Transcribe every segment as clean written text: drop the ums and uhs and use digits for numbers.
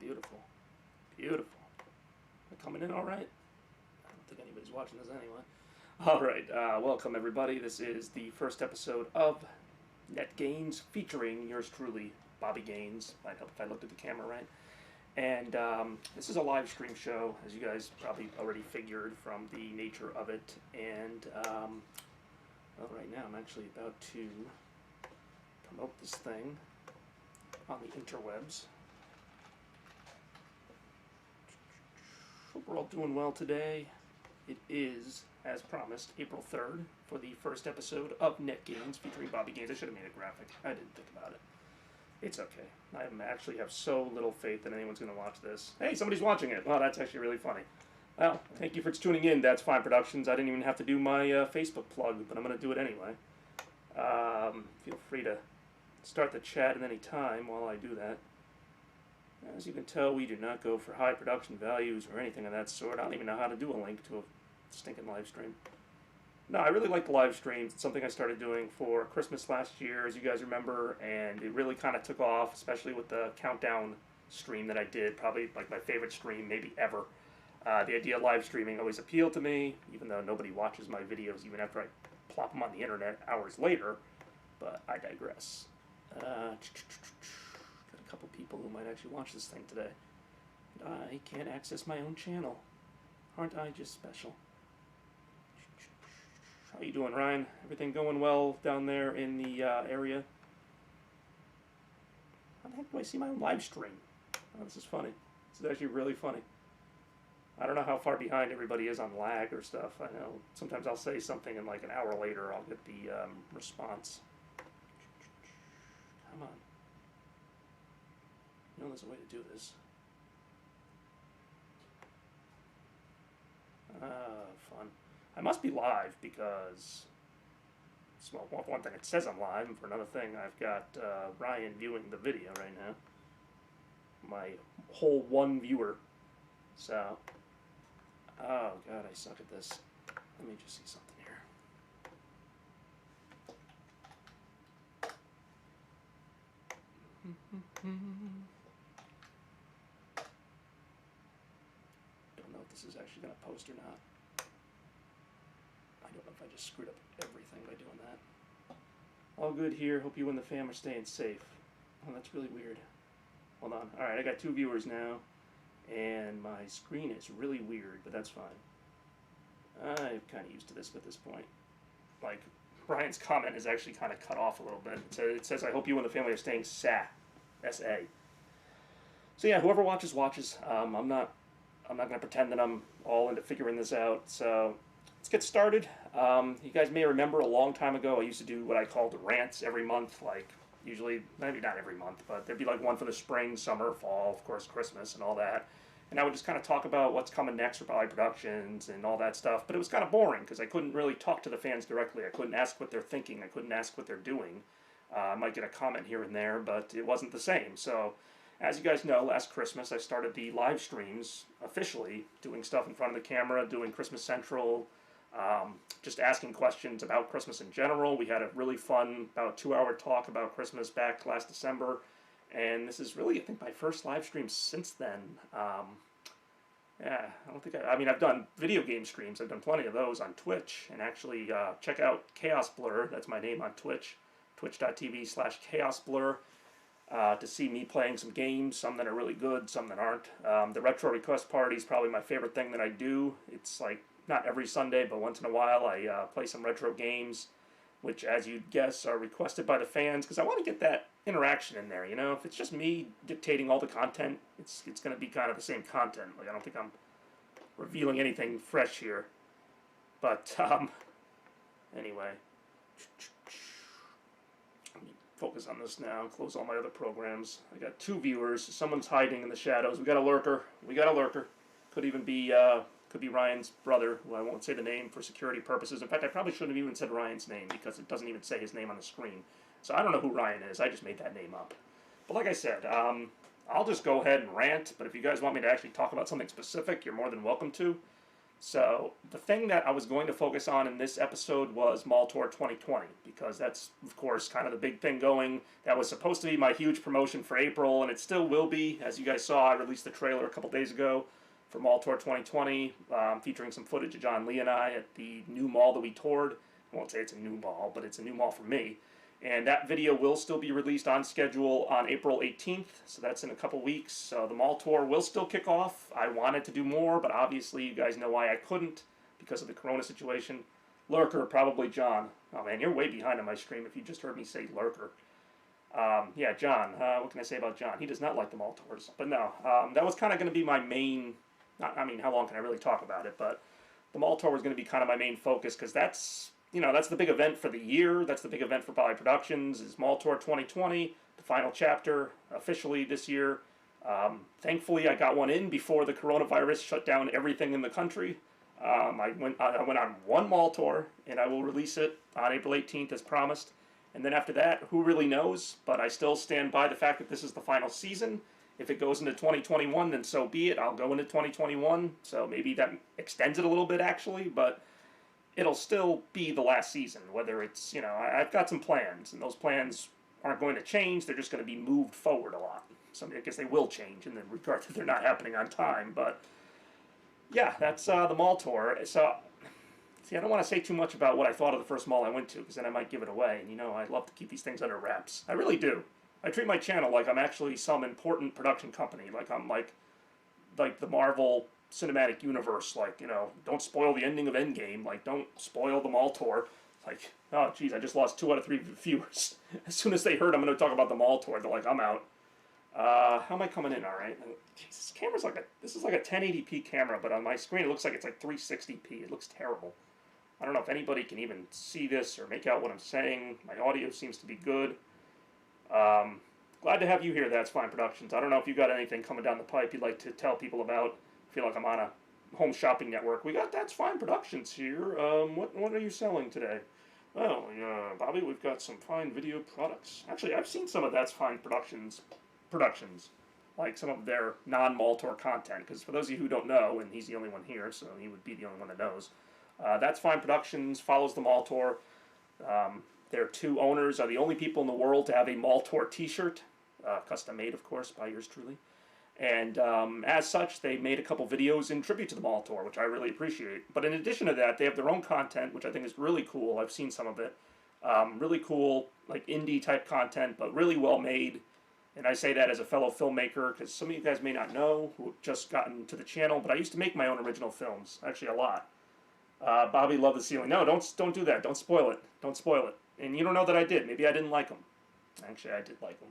beautiful. Beautiful. Am I coming in all right? I don't think anybody's watching this anyway. All right, welcome everybody. This is the first episode of Net Gains featuring yours truly, Bobby Gaines. Might help if I looked at the camera right. And this is a live stream show, as you guys probably already figured from the nature of it. And well, right now I'm actually about to promote this thing on the interwebs. Hope we're all doing well today. It is, as promised, April 3rd for the first episode of Net Gains featuring Bobby Gaines. I should have made a graphic. I didn't think about it. It's okay. I actually have so little faith that anyone's going to watch this. Hey, somebody's watching it. Well, that's actually really funny. Well, thank you for tuning in. That's Fine Productions. I didn't even have to do my Facebook plug, but I'm going to do it anyway. Feel free to start the chat at any time while I do that. As you can tell, we do not go for high production values or anything of that sort. I don't even know how to do a link to a stinking live stream. No, I really like the live streams. It's something I started doing for Christmas last year, as you guys remember, and it really kind of took off, especially with the countdown stream that I did, probably like my favorite stream maybe ever. The idea of live streaming always appealed to me, even though nobody watches my videos even after I plop them on the internet hours later, but I digress. Got a couple people who might actually watch this thing today. And I can't access my own channel. Aren't I just special? How you doing, Ryan? Everything going well down there in the area? How the heck do I see my own live stream? Oh, this is funny. This is actually really funny. I don't know how far behind everybody is on lag or stuff. I know sometimes I'll say something and like an hour later I'll get the response. Come on. You know there's a way to do this. Fun. I must be live because, well, one thing it says I'm live, and for another thing I've got Ryan viewing the video right now. My whole one viewer. So, oh god, I suck at this. Let me just see something here. Don't know if this is actually going to post or not. I don't know if I just screwed up everything by doing that. All good here. Hope you and the fam are staying safe. Oh, that's really weird. Hold on. Alright, I got 2 viewers now. And my screen is really weird, but that's fine. I'm kind of used to this at this point. Like, Brian's comment is actually kind of cut off a little bit. It says, I hope you and the family are staying S-A. So yeah, whoever watches, watches. I'm not going to pretend that I'm all into figuring this out. So let's get started. You guys may remember a long time ago, I used to do what I called rants every month, like usually, maybe not every month, but there'd be like one for the spring, summer, fall, of course, Christmas and all that. And I would just kind of talk about what's coming next for Bobby Productions and all that stuff. But it was kind of boring because I couldn't really talk to the fans directly. I couldn't ask what they're thinking. I couldn't ask what they're doing. I might get a comment here and there, but it wasn't the same. So, as you guys know, last Christmas I started the live streams officially, doing stuff in front of the camera, doing Christmas Central, just asking questions about Christmas in general. We had a really fun, about 2-hour talk about Christmas back last December, and this is really, I think, my first live stream since then. Yeah, I don't think I mean, I've done video game streams. I've done plenty of those on Twitch, and actually check out Chaos Blur. That's my name on Twitch, twitch.tv/chaosblur. To see me playing some games, some that are really good, some that aren't. The Retro Request Party is probably my favorite thing that I do. It's like, not every Sunday, but once in a while I play some retro games, which, as you'd guess, are requested by the fans, because I want to get that interaction in there, you know? If it's just me dictating all the content, it's going to be kind of the same content. Like, I don't think I'm revealing anything fresh here. But, anyway. Let me focus on this now, close all my other programs. I got 2 viewers. Someone's hiding in the shadows. We got a lurker. Could even be, could be Ryan's brother, who I won't say the name for security purposes. In fact, I probably shouldn't have even said Ryan's name, because it doesn't even say his name on the screen. So I don't know who Ryan is. I just made that name up. But like I said, I'll just go ahead and rant, but if you guys want me to actually talk about something specific, you're more than welcome to. So the thing that I was going to focus on in this episode was Mall Tour 2020, because that's, of course, kind of the big thing going. That was supposed to be my huge promotion for April, and it still will be. As you guys saw, I released the trailer a couple days ago for Mall Tour 2020, featuring some footage of John Lee and I at the new mall that we toured. I won't say it's a new mall, but it's a new mall for me. And that video will still be released on schedule on April 18th, so that's in a couple weeks. So the mall tour will still kick off. I wanted to do more, but obviously you guys know why I couldn't because of the corona situation. Lurker, probably John. Oh man, you're way behind on my stream if you just heard me say Lurker. Yeah, John. What can I say about John? He does not like the mall tours. But no, that was kind of going to be my main... I mean, how long can I really talk about it? But the mall tour was going to be kind of my main focus because that's... You know, that's the big event for the year. That's the big event for Poly Productions, is Mall Tour 2020, the final chapter, officially this year. Thankfully, I got one in before the coronavirus shut down everything in the country. I went on one mall tour, and I will release it on April 18th as promised. And then after that, who really knows? But I still stand by the fact that this is the final season. If it goes into 2021, then so be it. I'll go into 2021, so maybe that extends it a little bit, actually, but... it'll still be the last season, whether it's, you know, I've got some plans, and those plans aren't going to change, they're just going to be moved forward a lot. So I guess they will change in the regard that they're not happening on time, but yeah, that's the mall tour. So, see, I don't want to say too much about what I thought of the first mall I went to, because then I might give it away, and you know, I love to keep these things under wraps. I really do. I treat my channel like I'm actually some important production company, like I'm like the Marvel cinematic universe, like, you know, don't spoil the ending of Endgame, like, don't spoil the mall tour. Like, oh, geez, I just lost 2 out of 3 viewers. As soon as they heard I'm going to talk about the mall tour, they're like, I'm out. How am I coming in, all right? Jeez, this camera's like this is like a 1080p camera, but on my screen it looks like it's like 360p. It looks terrible. I don't know if anybody can even see this or make out what I'm saying. My audio seems to be good. Glad to have you here, That's Fine Productions. I don't know if you got anything coming down the pipe you'd like to tell people about. I feel like I'm on a home shopping network. We got That's Fine Productions here. What are you selling today? Well, Bobby, we've got some fine video products. Actually, I've seen some of That's Fine Productions, like some of their non-mall tour content. Because for those of you who don't know, and he's the only one here, so he would be the only one that knows, That's Fine Productions follows the mall tour. Their 2 owners are the only people in the world to have a mall tour T-shirt, custom made, of course, by yours truly. And as such, they made a couple videos in tribute to the mall tour, which I really appreciate. But in addition to that, they have their own content, which I think is really cool. I've seen some of it. Really cool, like indie-type content, but really well made. And I say that as a fellow filmmaker, because some of you guys may not know, who have just gotten to the channel, but I used to make my own original films, actually a lot. Bobby loved the ceiling. No, don't do that. Don't spoil it. Don't spoil it. And you don't know that I did. Maybe I didn't like them. Actually, I did like them.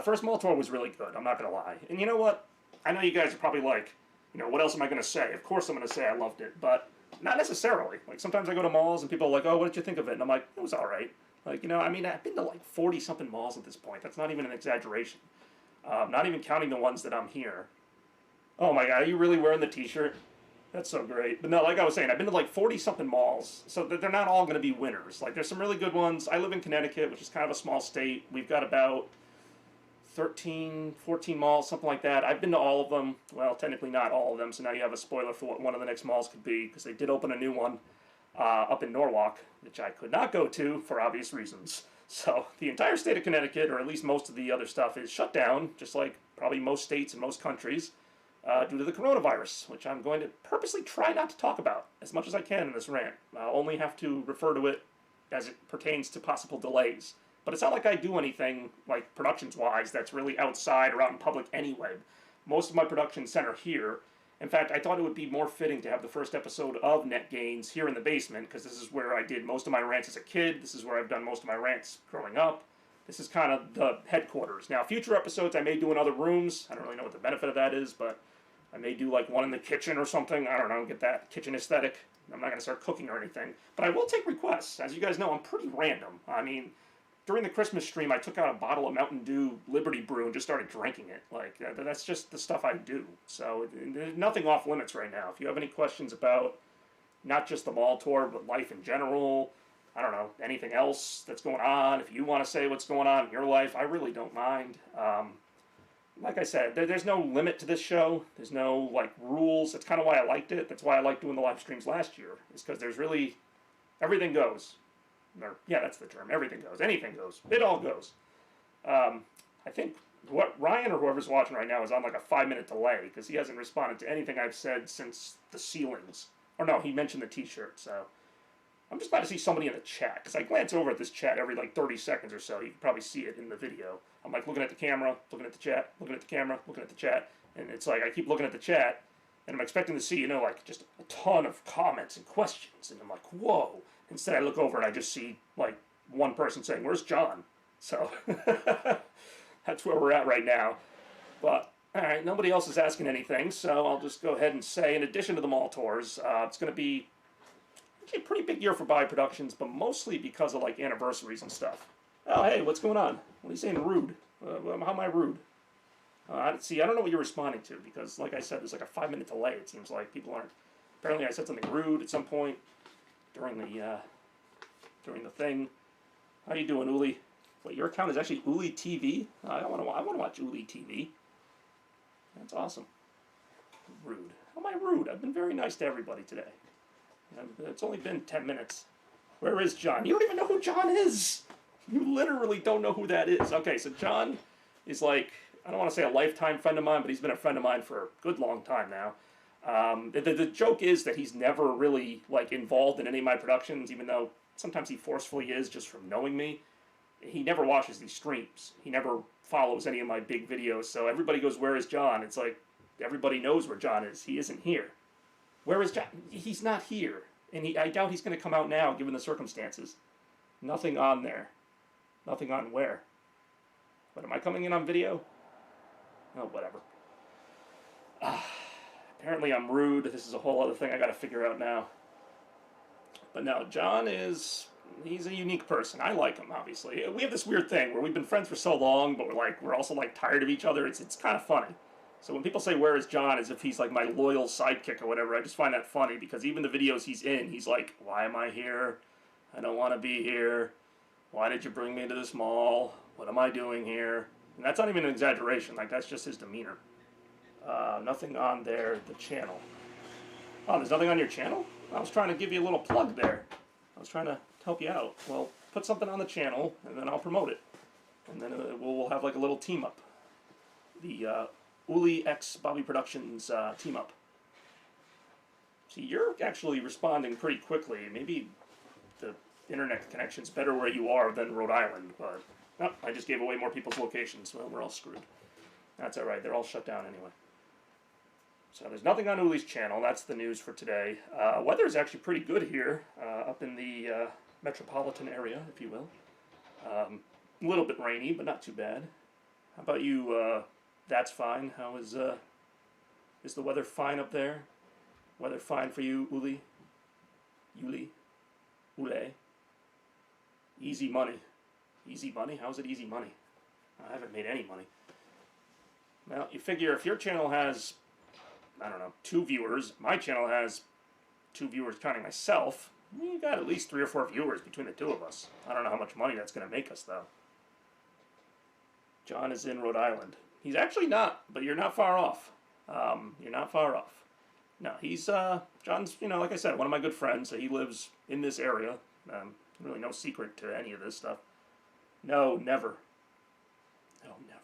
First mall tour was really good, I'm not going to lie. And you know what? I know you guys are probably like, you know, what else am I going to say? Of course I'm going to say I loved it, but not necessarily. Like, sometimes I go to malls and people are like, oh, what did you think of it? And I'm like, it was alright. Like, you know, I mean, I've been to like 40-something malls at this point. That's not even an exaggeration. Not even counting the ones that I'm here. Oh my god, are you really wearing the t-shirt? That's so great. But no, like I was saying, I've been to like 40-something malls, so they're not all going to be winners. Like, there's some really good ones. I live in Connecticut, which is kind of a small state. We've got about 13, 14 malls, something like that. I've been to all of them. Well, technically not all of them, so now you have a spoiler for what one of the next malls could be, because they did open a new one up in Norwalk, which I could not go to for obvious reasons. So the entire state of Connecticut, or at least most of the other stuff, is shut down, just like probably most states and most countries, due to the coronavirus, which I'm going to purposely try not to talk about as much as I can in this rant. I'll only have to refer to it as it pertains to possible delays. But it's not like I do anything, like, productions-wise, that's really outside or out in public anyway. Most of my productions center here. In fact, I thought it would be more fitting to have the first episode of Net Gains here in the basement, because this is where I did most of my rants as a kid. This is where I've done most of my rants growing up. This is kind of the headquarters. Now, future episodes I may do in other rooms. I don't really know what the benefit of that is, but I may do, like, one in the kitchen or something. I don't know, get that kitchen aesthetic. I'm not going to start cooking or anything. But I will take requests. As you guys know, I'm pretty random. I mean, during the Christmas stream, I took out a bottle of Mountain Dew Liberty Brew and just started drinking it. Like, that's just the stuff I do. So there's nothing off limits right now. If you have any questions about not just the mall tour, but life in general, I don't know, anything else that's going on, if you want to say what's going on in your life, I really don't mind. like I said, there's no limit to this show. There's no, like, rules. That's kind of why I liked it. That's why I liked doing the live streams last year, is because there's really, everything goes. Or, yeah, that's the term. Everything goes. Anything goes. It all goes. I think what Ryan or whoever's watching right now is on like a 5-minute delay because he hasn't responded to anything I've said since the ceilings. Or no, he mentioned the t-shirt, so I'm just glad to see somebody in the chat because I glance over at this chat every like 30 seconds or so. You can probably see it in the video. I'm like looking at the camera, looking at the chat, looking at the camera, looking at the chat, and it's like I keep looking at the chat and I'm expecting to see, you know, like just a ton of comments and questions, and I'm like, whoa. Instead I look over and I just see like one person saying, "Where's John?" So that's where we're at right now. But, alright, nobody else is asking anything, so I'll just go ahead and say, in addition to the mall tours, it's going to be actually a pretty big year for Bobby Productions, but mostly because of, like, anniversaries and stuff. Oh, hey, what's going on? What are you saying, rude? How am I rude? See, I don't know what you're responding to, because, like I said, there's like a 5-minute delay, it seems like. People aren't... Apparently I said something rude at some point during the thing. How you doing, Uli? Wait, your account is actually Uli TV? I want to watch Uli TV. That's awesome. Rude. How am I rude? I've been very nice to everybody today. It's only been 10 minutes. Where is John? You don't even know who John is! You literally don't know who that is. Okay, so John is like, I don't want to say a lifetime friend of mine, but he's been a friend of mine for a good long time now. The joke is that he's never really like involved in any of my productions, even though sometimes he forcefully is just from knowing me. He never watches these streams. He never follows any of my big videos. So everybody goes, "Where is John?" It's like everybody knows where John is. He isn't here. Where is John? He's not here. And I doubt he's going to come out now, given the circumstances. Nothing on there. Nothing on where? But am I coming in on video? Oh, whatever. Apparently I'm rude. This is a whole other thing I got to figure out now. But no, John is... He's a unique person. I like him, obviously. We have this weird thing where we've been friends for so long, but we're also like tired of each other. It's kind of funny. So when people say, "Where is John?" as if he's like my loyal sidekick or whatever, I just find that funny because even the videos he's in, he's like, "Why am I here? I don't want to be here. Why did you bring me to this mall? What am I doing here?" And that's not even an exaggeration. Like, that's just his demeanor. Nothing on there, the channel. Oh, there's nothing on your channel? I was trying to give you a little plug there. I was trying to help you out. Well, put something on the channel, and then I'll promote it. And then we'll have like a little team up. The Uli X Bobby Productions team up. See, you're actually responding pretty quickly. Maybe the internet connection's better where you are than Rhode Island, but oh, I just gave away more people's locations. Well, we're all screwed. That's alright, they're all shut down anyway. So there's nothing on Uli's channel. That's the news for today. Weather's actually pretty good here, up in the metropolitan area, if you will. A little bit rainy, but not too bad. How about you? That's fine. How is the weather fine up there? Weather fine for you, Uli? Uli? Ule? Easy money. Easy money? How is it easy money? I haven't made any money. Well, you figure if your channel has, I don't know, 2 viewers, my channel has 2 viewers counting myself, you got at least 3 or 4 viewers between the 2 of us. I don't know how much money that's going to make us, though. John is in Rhode Island. He's actually not, but you're not far off. You're not far off. No, he's, John's, you know, like I said, one of my good friends, so he lives in this area. Really no secret to any of this stuff. No, never. No, never.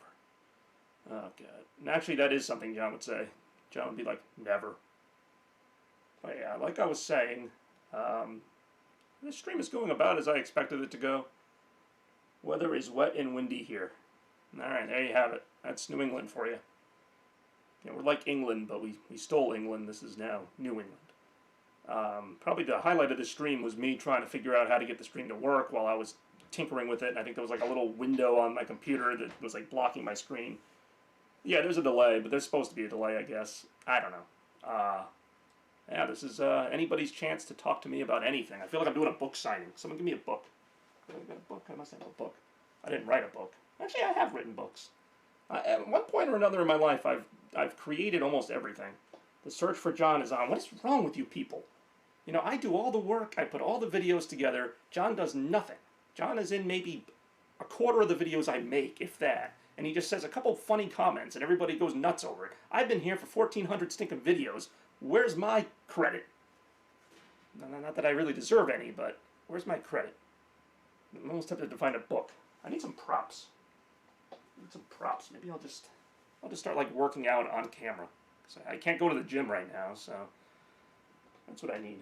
Oh, God. And actually, that is something John would say. John would be like, never. But yeah, like I was saying, this stream is going about as I expected it to go. Weather is wet and windy here. Alright, there you have it. That's New England for you. Yeah, we're like England, but we stole England. This is now New England. Probably the highlight of the stream was me trying to figure out how to get the stream to work while I was tinkering with it. And I think there was like a little window on my computer that was like blocking my screen. Yeah, there's a delay, but there's supposed to be a delay, I guess. I don't know. Yeah, this is anybody's chance to talk to me about anything. I feel like I'm doing a book signing. Someone give me a book. I got a book? I must have a book. I didn't write a book. Actually, I have written books. At one point or another in my life, I've created almost everything. The search for John is on. What is wrong with you people? You know, I do all the work. I put all the videos together. John does nothing. John is in maybe a quarter of the videos I make, if that. and he just says a couple funny comments, and everybody goes nuts over it. I've been here for 1,400 stinking videos. Where's my credit? Not that I really deserve any, but where's my credit? I'm almost tempted to find a book. I need some props. Maybe I'll just start like working out on camera. So I can't go to the gym right now, so that's what I need.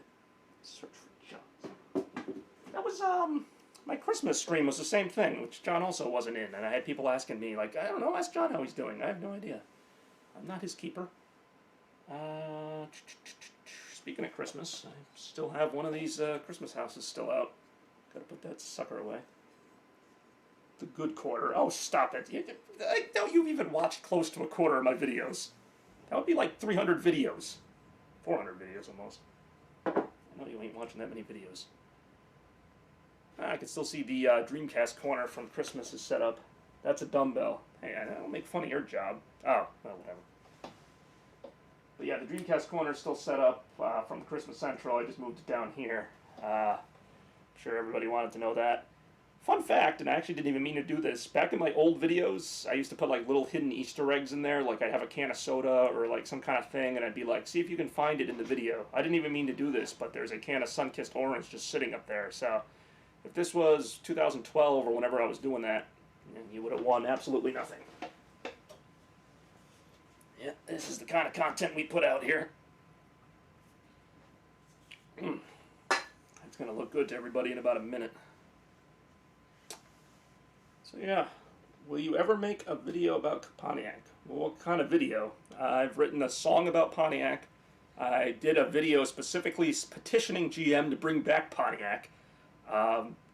Search for John. That was my Christmas stream was the same thing, which John also wasn't in, and I had people asking me like, I don't know, ask John how he's doing. I have no idea. I'm not his keeper. Speaking of Christmas, I still have one of these Christmas houses still out. Gotta put that sucker away. The good quarter. Oh, stop it. I doubt you've even watched close to a quarter of my videos. That would be like 300 videos. 400 videos almost. I know you ain't watching that many videos. I can still see the Dreamcast corner from Christmas is set up. That's a dumbbell. Hey, I don't make fun of your job. Oh, well, whatever. But yeah, the Dreamcast corner is still set up from Christmas Central. I just moved it down here. I'm sure everybody wanted to know that. Fun fact, and I actually didn't even mean to do this, back in my old videos, I used to put like little hidden Easter eggs in there, like I'd have a can of soda or like some kind of thing, and I'd be like, see if you can find it in the video. I didn't even mean to do this, but there's a can of sun-kissed orange just sitting up there, so if this was 2012 or whenever I was doing that, you would have won absolutely nothing. Yeah, this is the kind of content we put out here. It's going to look good to everybody in about a minute. So yeah, will you ever make a video about Pontiac? Well, what kind of video? I've written a song about Pontiac. I did a video specifically petitioning GM to bring back Pontiac.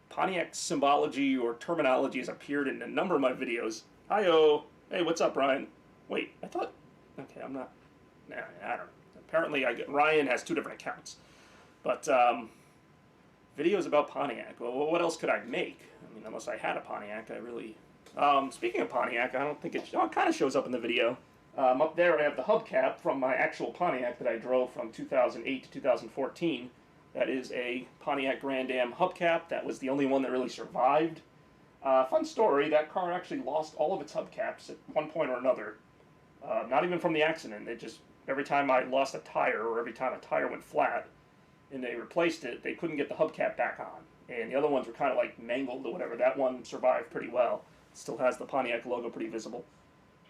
Pontiac symbology or terminology has appeared in a number of my videos. Hi-oh. Hey, what's up, Ryan? Wait, I thought... Okay, I'm not... Nah, I don't know. Apparently, Ryan has two different accounts. But, videos about Pontiac. Well, what else could I make? I mean, unless I had a Pontiac, I really... speaking of Pontiac, I don't think it... Oh, it kind of shows up in the video. Up there, I have the hubcap from my actual Pontiac that I drove from 2008 to 2014. That is a Pontiac Grand Am hubcap. That was the only one that really survived. Fun story, that car actually lost all of its hubcaps at one point or another. Not even from the accident. It just, every time I lost a tire or every time a tire went flat and they replaced it, they couldn't get the hubcap back on. And the other ones were kind of like mangled or whatever. That one survived pretty well. Still has the Pontiac logo pretty visible.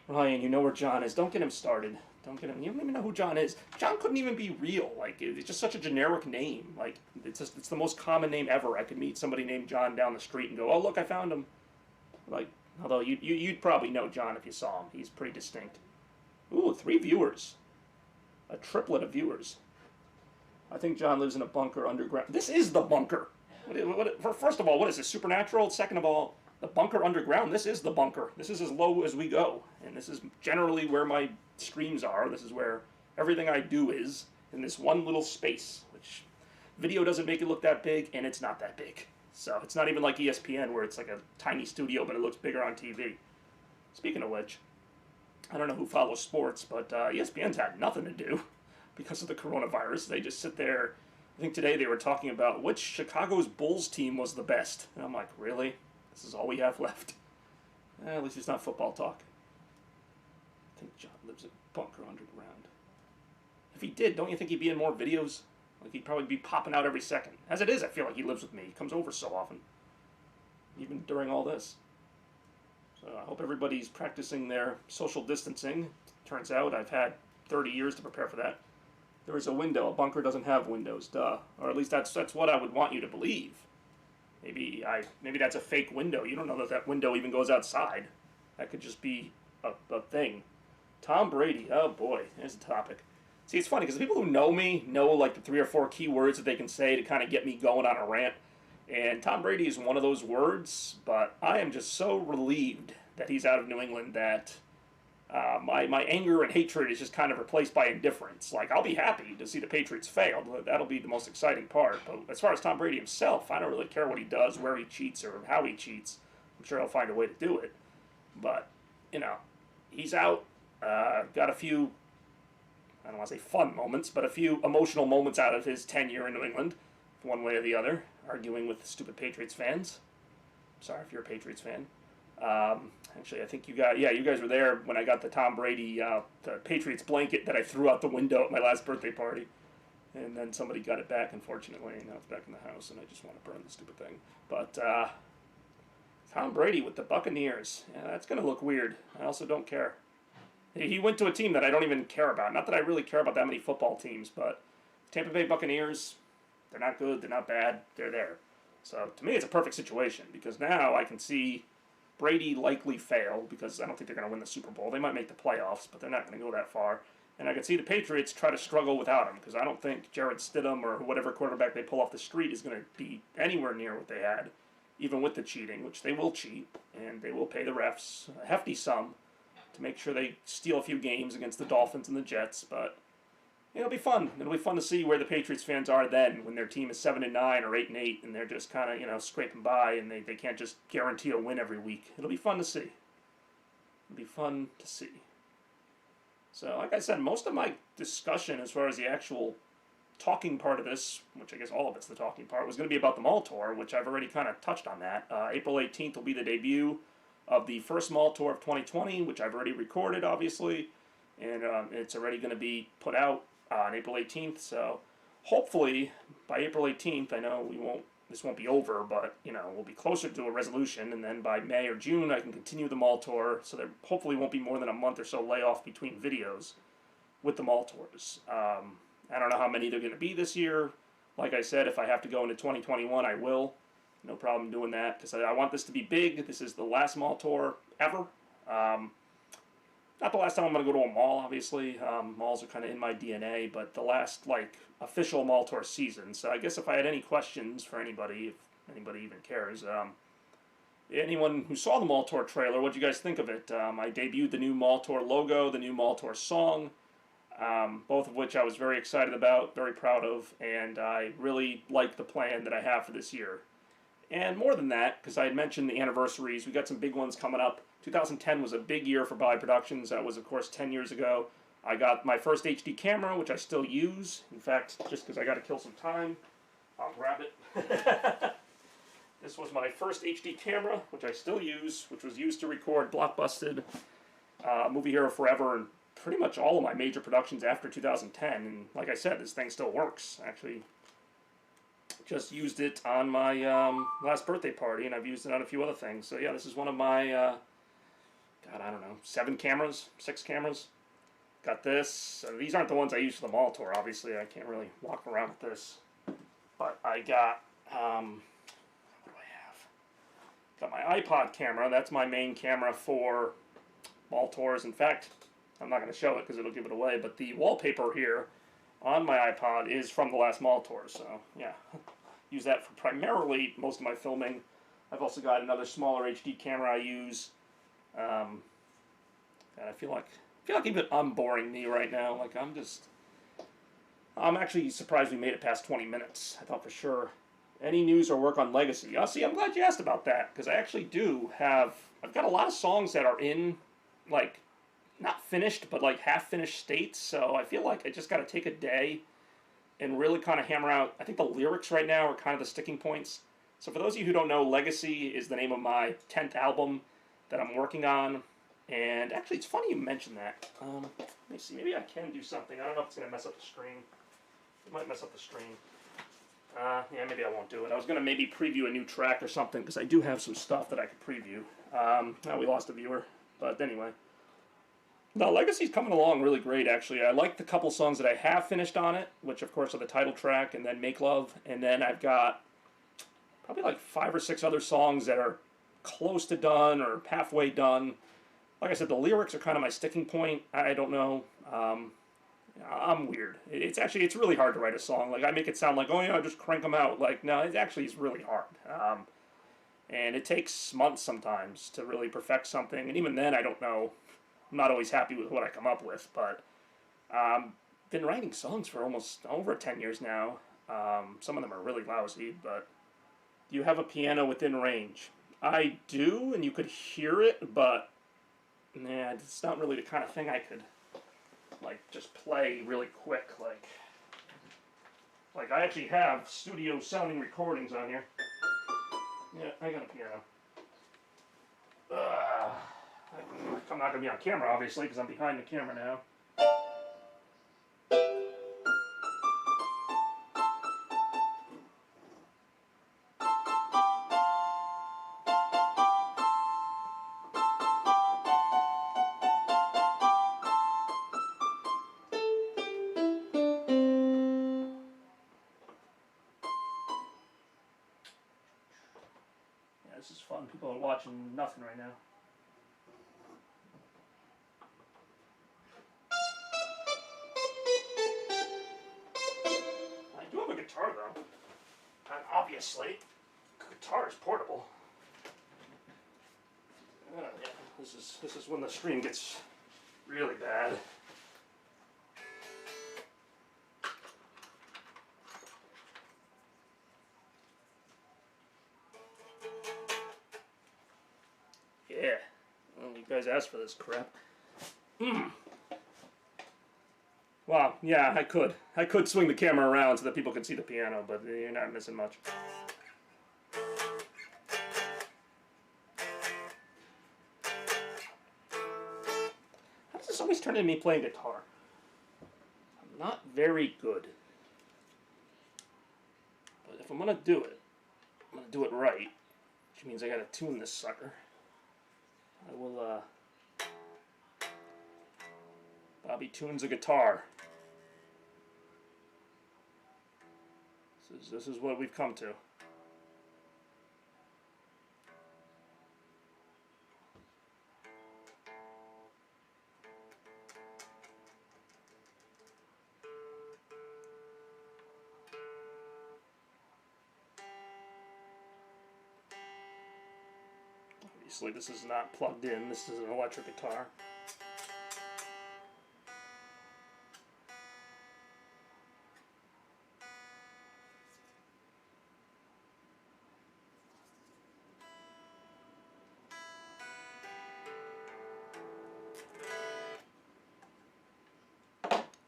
Ryan, you know where John is. Don't get him started. Don't get him. You don't even know who John is. John couldn't even be real. Like, it's just such a generic name. Like, it's the most common name ever. I could meet somebody named John down the street and go, oh, look, I found him. Like, although you'd probably know John if you saw him. He's pretty distinct. Ooh, 3 viewers. A triplet of viewers. I think John lives in a bunker underground. This is the bunker. First of all, what is this, Supernatural? Second of all, the bunker underground. This is the bunker. This is as low as we go. And this is generally where my streams are. This is where everything I do is, in this one little space, which video doesn't make it look that big, and it's not that big. So it's not even like ESPN where it's like a tiny studio, but it looks bigger on TV. Speaking of which, I don't know who follows sports, but ESPN's had nothing to do because of the coronavirus. They just sit there. I think today they were talking about which Chicago's Bulls team was the best. And I'm like, really? This is all we have left? At least it's not football talk. I think John lives in a bunker underground. If he did, don't you think he'd be in more videos? Like, he'd probably be popping out every second. As it is, I feel like he lives with me. He comes over so often. Even during all this. So I hope everybody's practicing their social distancing. Turns out I've had 30 years to prepare for that. There is a window. A bunker doesn't have windows, duh. Or at least that's what I would want you to believe. Maybe that's a fake window. You don't know that window even goes outside. That could just be a thing. Tom Brady. Oh boy, there's a topic. See, it's funny because the people who know me know like the 3 or 4 key words that they can say to kind of get me going on a rant. And Tom Brady is one of those words, but I am just so relieved that he's out of New England that my anger and hatred is just kind of replaced by indifference. Like, I'll be happy to see the Patriots fail. That'll be the most exciting part. But as far as Tom Brady himself, I don't really care what he does, where he cheats, or how he cheats. I'm sure he'll find a way to do it. But, you know, he's out. Got a few, I don't want to say fun moments, but a few emotional moments out of his tenure in New England, one way or the other, arguing with stupid Patriots fans. Sorry if you're a Patriots fan. Actually, I think you guys were there when I got the Tom Brady, the Patriots blanket that I threw out the window at my last birthday party. And then somebody got it back, unfortunately, and now it's back in the house, and I just want to burn the stupid thing. But Tom Brady with the Buccaneers, yeah, that's going to look weird. I also don't care. He went to a team that I don't even care about. Not that I really care about that many football teams, but Tampa Bay Buccaneers, they're not good, they're not bad, they're there. So to me, it's a perfect situation because now I can see Brady likely fail because I don't think they're going to win the Super Bowl. They might make the playoffs, but they're not going to go that far. And I can see the Patriots try to struggle without him because I don't think Jarrett Stidham or whatever quarterback they pull off the street is going to be anywhere near what they had, even with the cheating, which they will cheat, and they will pay the refs a hefty sum to make sure they steal a few games against the Dolphins and the Jets. But it'll be fun. It'll be fun to see where the Patriots fans are then when their team is 7-9 or 8-8 and they're just kind of scraping by and they can't just guarantee a win every week. It'll be fun to see. It'll be fun to see. So, like I said, most of my discussion as far as the actual talking part of this, which I guess all of it's the talking part, was going to be about the Mall Tour, which I've already kind of touched on that. April 18th will be the debut of the first Mall Tour of 2020, which I've already recorded, obviously, and it's already going to be put out on April 18th. So, hopefully, by April 18th, I know this won't be over, but we'll be closer to a resolution, and then by May or June I can continue the Mall Tour, so there hopefully won't be more than a month or so layoff between videos with the Mall Tours. I don't know how many they're going to be this year. Like I said, if I have to go into 2021, I will. No problem doing that, because I want this to be big. This is the last Mall Tour ever. Not the last time I'm going to go to a mall, obviously. Malls are kind of in my DNA, but the last, official Mall Tour season. So I guess if I had any questions for anybody, if anybody even cares, anyone who saw the Mall Tour trailer, what do you guys think of it? I debuted the new Mall Tour logo, the new Mall Tour song, both of which I was very excited about, very proud of, and I really like the plan that I have for this year. And more than that, because I had mentioned the anniversaries, we got some big ones coming up. 2010 was a big year for Bally Productions. That was, of course, 10 years ago. I got my first HD camera, which I still use. In fact, just because I got to kill some time, I'll grab it. This was my first HD camera, which I still use, which was used to record Blockbusted, Movie Hero Forever, and pretty much all of my major productions after 2010. And like I said, this thing still works. Actually, just used it on my last birthday party, and I've used it on a few other things. So yeah, this is one of my, God, I don't know, 6 cameras. Got this. These aren't the ones I use for the Mall Tour, obviously. I can't really walk around with this. But I got, what do I have? Got my iPod camera. That's my main camera for Mall Tours. In fact, I'm not going to show it because it'll give it away, but the wallpaper here on my iPod is from the last Mall Tour. So, yeah, use that for primarily most of my filming. I've also got another smaller HD camera I use. And I feel like even I'm boring me right now. Like, I'm actually surprised we made it past 20 minutes. I thought for sure. Any news or work on Legacy? Oh, see, I'm glad you asked about that, because I actually I've got a lot of songs that are in, not finished, but half-finished states, so I feel like I just got to take a day and really kind of hammer out. I think the lyrics right now are kind of the sticking points. So for those of you who don't know, Legacy is the name of my 10th album that I'm working on. And actually, it's funny you mentioned that. Let me see. Maybe I can do something. I don't know if it's going to mess up the stream. It might mess up the stream. Yeah, maybe I won't do it. I was going to maybe preview a new track or something, because I do have some stuff that I could preview. Now we lost a viewer. But anyway. No, Legacy's coming along really great, actually. I like the couple songs that I have finished on it, which, of course, are the title track and then Make Love. And then I've got probably 5 or 6 other songs that are close to done or halfway done. Like I said, the lyrics are kind of my sticking point. I don't know. I'm weird. It's really hard to write a song. I make it sound like, oh yeah, just crank them out. No, it's really hard. And it takes months sometimes to really perfect something. And even then, I don't know. I'm not always happy with what I come up with. But been writing songs for almost over 10 years now. Some of them are really lousy, but do you have a piano within range? I do, and you could hear it, but nah, it's not really the kind of thing I could, just play really quick, I actually have studio sounding recordings on here. Yeah, I got a piano. I'm not going to be on camera, obviously, because I'm behind the camera now. Yeah, this is fun. People are watching nothing right now. I do have a guitar, though. And obviously, guitar is portable. Yeah, this is when the stream gets really bad. Yeah. Well, you guys asked for this crap. Well, yeah, I could. I could swing the camera around so that people could see the piano, but you're not missing much. How does this always turn into me playing guitar? I'm not very good. But if I'm going to do it, I'm going to do it right. Which means I got to tune this sucker. I will, Bobby tunes a guitar. This is what we've come to. Obviously, this is not plugged in. This is an electric guitar.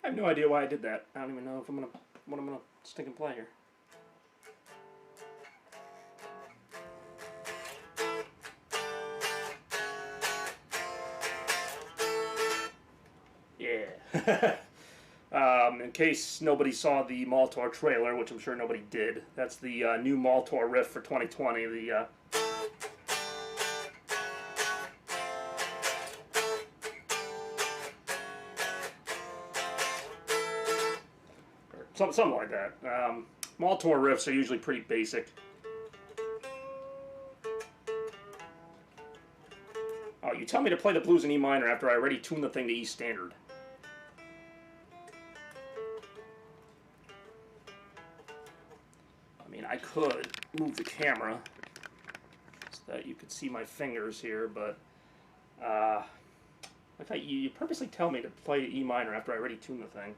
I have no idea why I did that. I don't even know if what I'm gonna stick and play here. Yeah. In case nobody saw the Maltor trailer, which I'm sure nobody did, that's the new Maltor riff for 2020. The something like that. Maltor riffs are usually pretty basic. Oh, you tell me to play the blues in E minor after I already tuned the thing to E standard. I mean, I could move the camera so that you could see my fingers here, but you purposely tell me to play E minor after I already tuned the thing.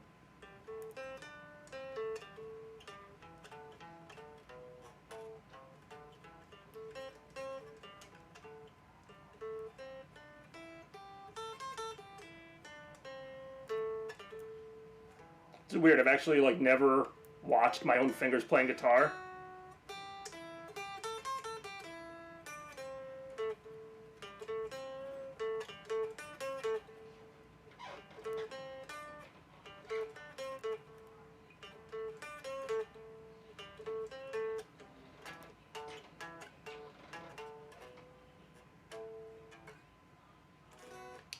It's weird. I've actually never watched my own fingers playing guitar.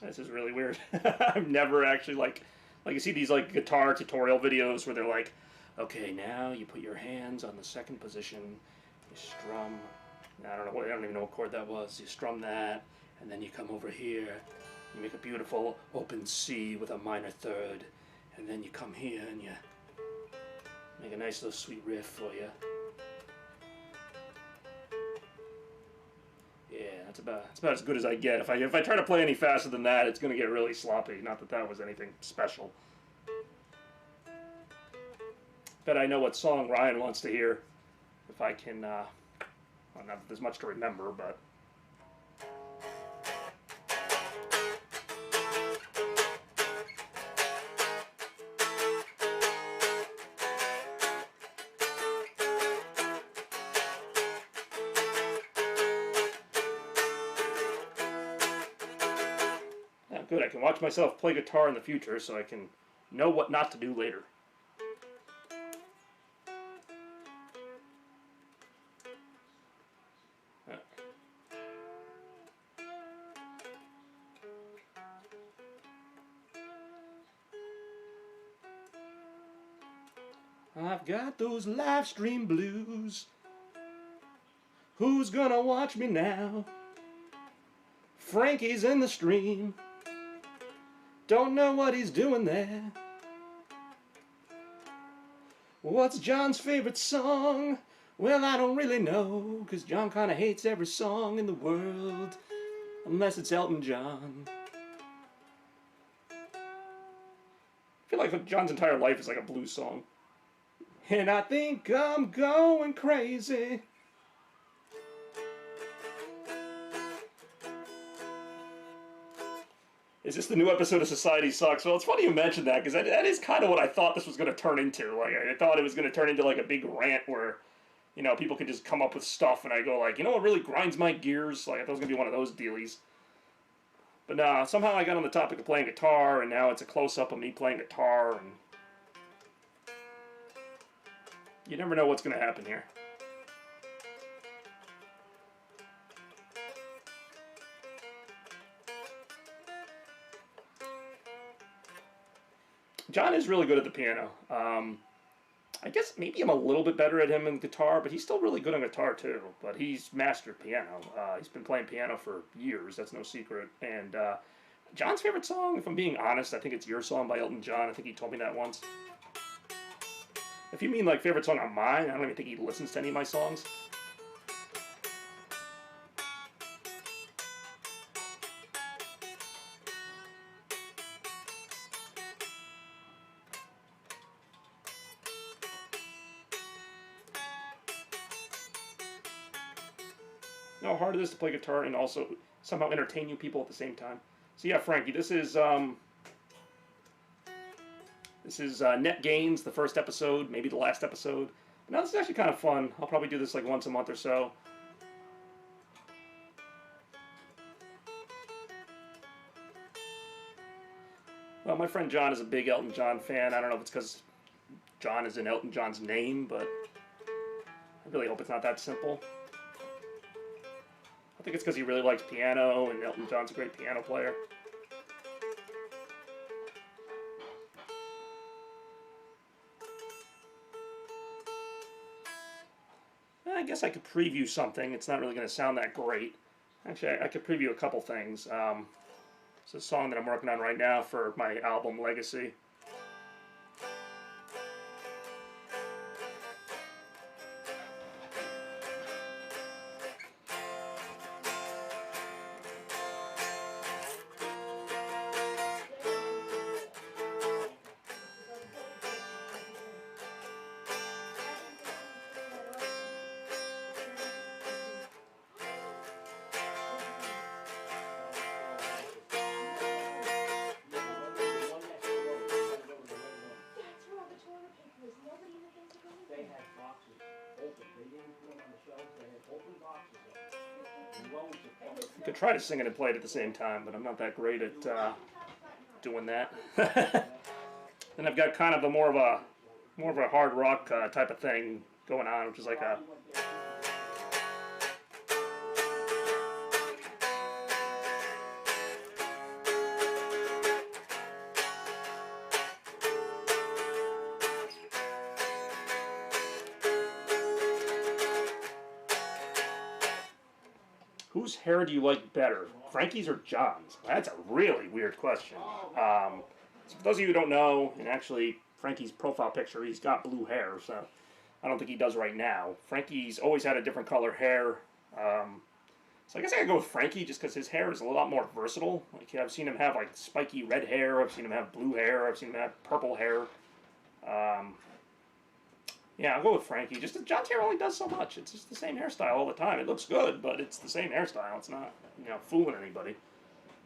This is really weird. I've never actually like you see these guitar tutorial videos where they're like, okay, now you put your hands on the second position, you strum. I don't even know what chord that was. You strum that, and then you come over here, you make a beautiful open C with a minor third, and then you come here and you make a nice little sweet riff for you. Yeah, that's about as good as I get. If I try to play any faster than that, it's gonna get really sloppy. Not that that was anything special. Bet I know what song Ryan wants to hear. If I can, well, not that there's much to remember, but. Good, I can watch myself play guitar in the future so I can know what not to do later. I've got those live stream blues. Who's gonna watch me now? Frankie's in the stream. Don't know what he's doing there. What's John's favorite song? Well, I don't really know, 'cause John kinda hates every song in the world, unless it's Elton John. I feel like John's entire life is like a blues song. And I think I'm going crazy. Is this the new episode of Society Sucks? Well, it's funny you mentioned that, because that is kind of what I thought this was going to turn into. Like, I thought it was going to turn into like a big rant where, you know, people could just come up with stuff and I go like, you know what really grinds my gears? Like, I thought it was going to be one of those dealies. But nah, somehow I got on the topic of playing guitar, and now it's a close-up of me playing guitar, and you never know what's going to happen here. John is really good at the piano. I guess maybe I'm a little bit better at him in guitar, but he's still really good on guitar too. But he's mastered piano. He's been playing piano for years, that's no secret. And John's favorite song, if I'm being honest, I think it's Your Song by Elton John. I think he told me that once. If you mean like favorite song of mine, I don't even think he listens to any of my songs. You know how hard it is to play guitar and also somehow entertain you people at the same time. So yeah, Frankie, this is Net Gains, the first episode, maybe the last episode. But now this is actually kind of fun. I'll probably do this like once a month or so. Well, my friend John is a big Elton John fan. I don't know if it's because John is in Elton John's name, but I really hope it's not that simple. I think it's because he really likes piano, and Elton John's a great piano player. I guess I could preview something. It's not really going to sound that great. Actually, I could preview a couple things. It's a song that I'm working on right now for my album Legacy. I could try to sing it and play it at the same time, but I'm not that great at doing that. Then I've got kind of a more of a hard rock type of thing going on, which is like a whose hair do you like better, Frankie's or John's? That's a really weird question. So for those of you who don't know, and actually Frankie's profile picture, he's got blue hair, so I don't think he does right now. Frankie's always had a different color hair. So I guess I could go with Frankie just because his hair is a lot more versatile. Like, I've seen him have like spiky red hair, I've seen him have blue hair, I've seen him have purple hair. Yeah, I'll go with Frankie. Just that John's hair only does so much. It's just the same hairstyle all the time. It looks good, but it's the same hairstyle. It's not, you know, fooling anybody.